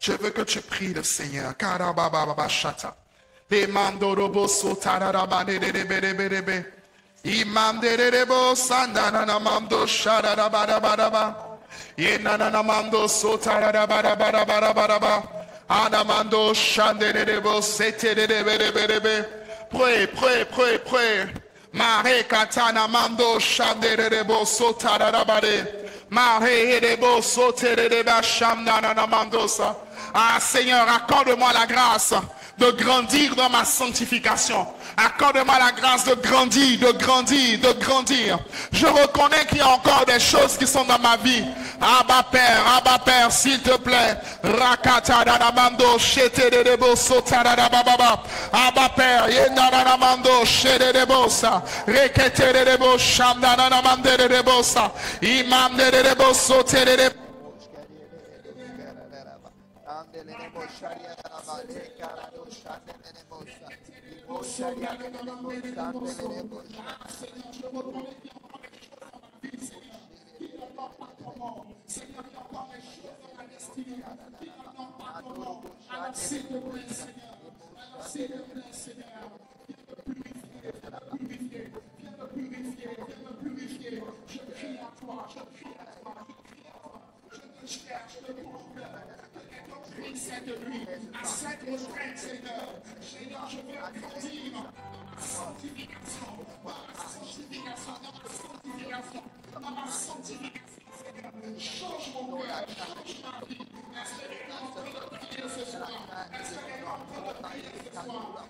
Je veux que tu pries le Seigneur. Karabababashata. Imandorobo sotarabadebedebedebe. Imanderebo sandanamando sharabadabadaba. Yenanamando sotarabadabadabadaba. Anamando shanderebo setedebedebedebe. Pray, pray, pray, pray. Mare katana mando shanderebo sotarabade. Mare edebo sotereba shamnana mandosa. Ah Seigneur, accorde-moi la grâce de grandir dans ma sanctification. Accorde-moi la grâce de grandir, de grandir, de grandir. Je reconnais qu'il y a encore des choses qui sont dans ma vie. Abba Père, s'il te plaît. Rakata danamando shete de debo sotara bababa. Abba Père, yendanamando shete de bosa. Rekete de debo shamdanamande de bosa. Imam de debo sote de debo. Change mon cœur, change ma vie. Est-ce que quelqu'un est en train de prier ce soir? Est-ce que quelqu'un est en train de prier ce soir?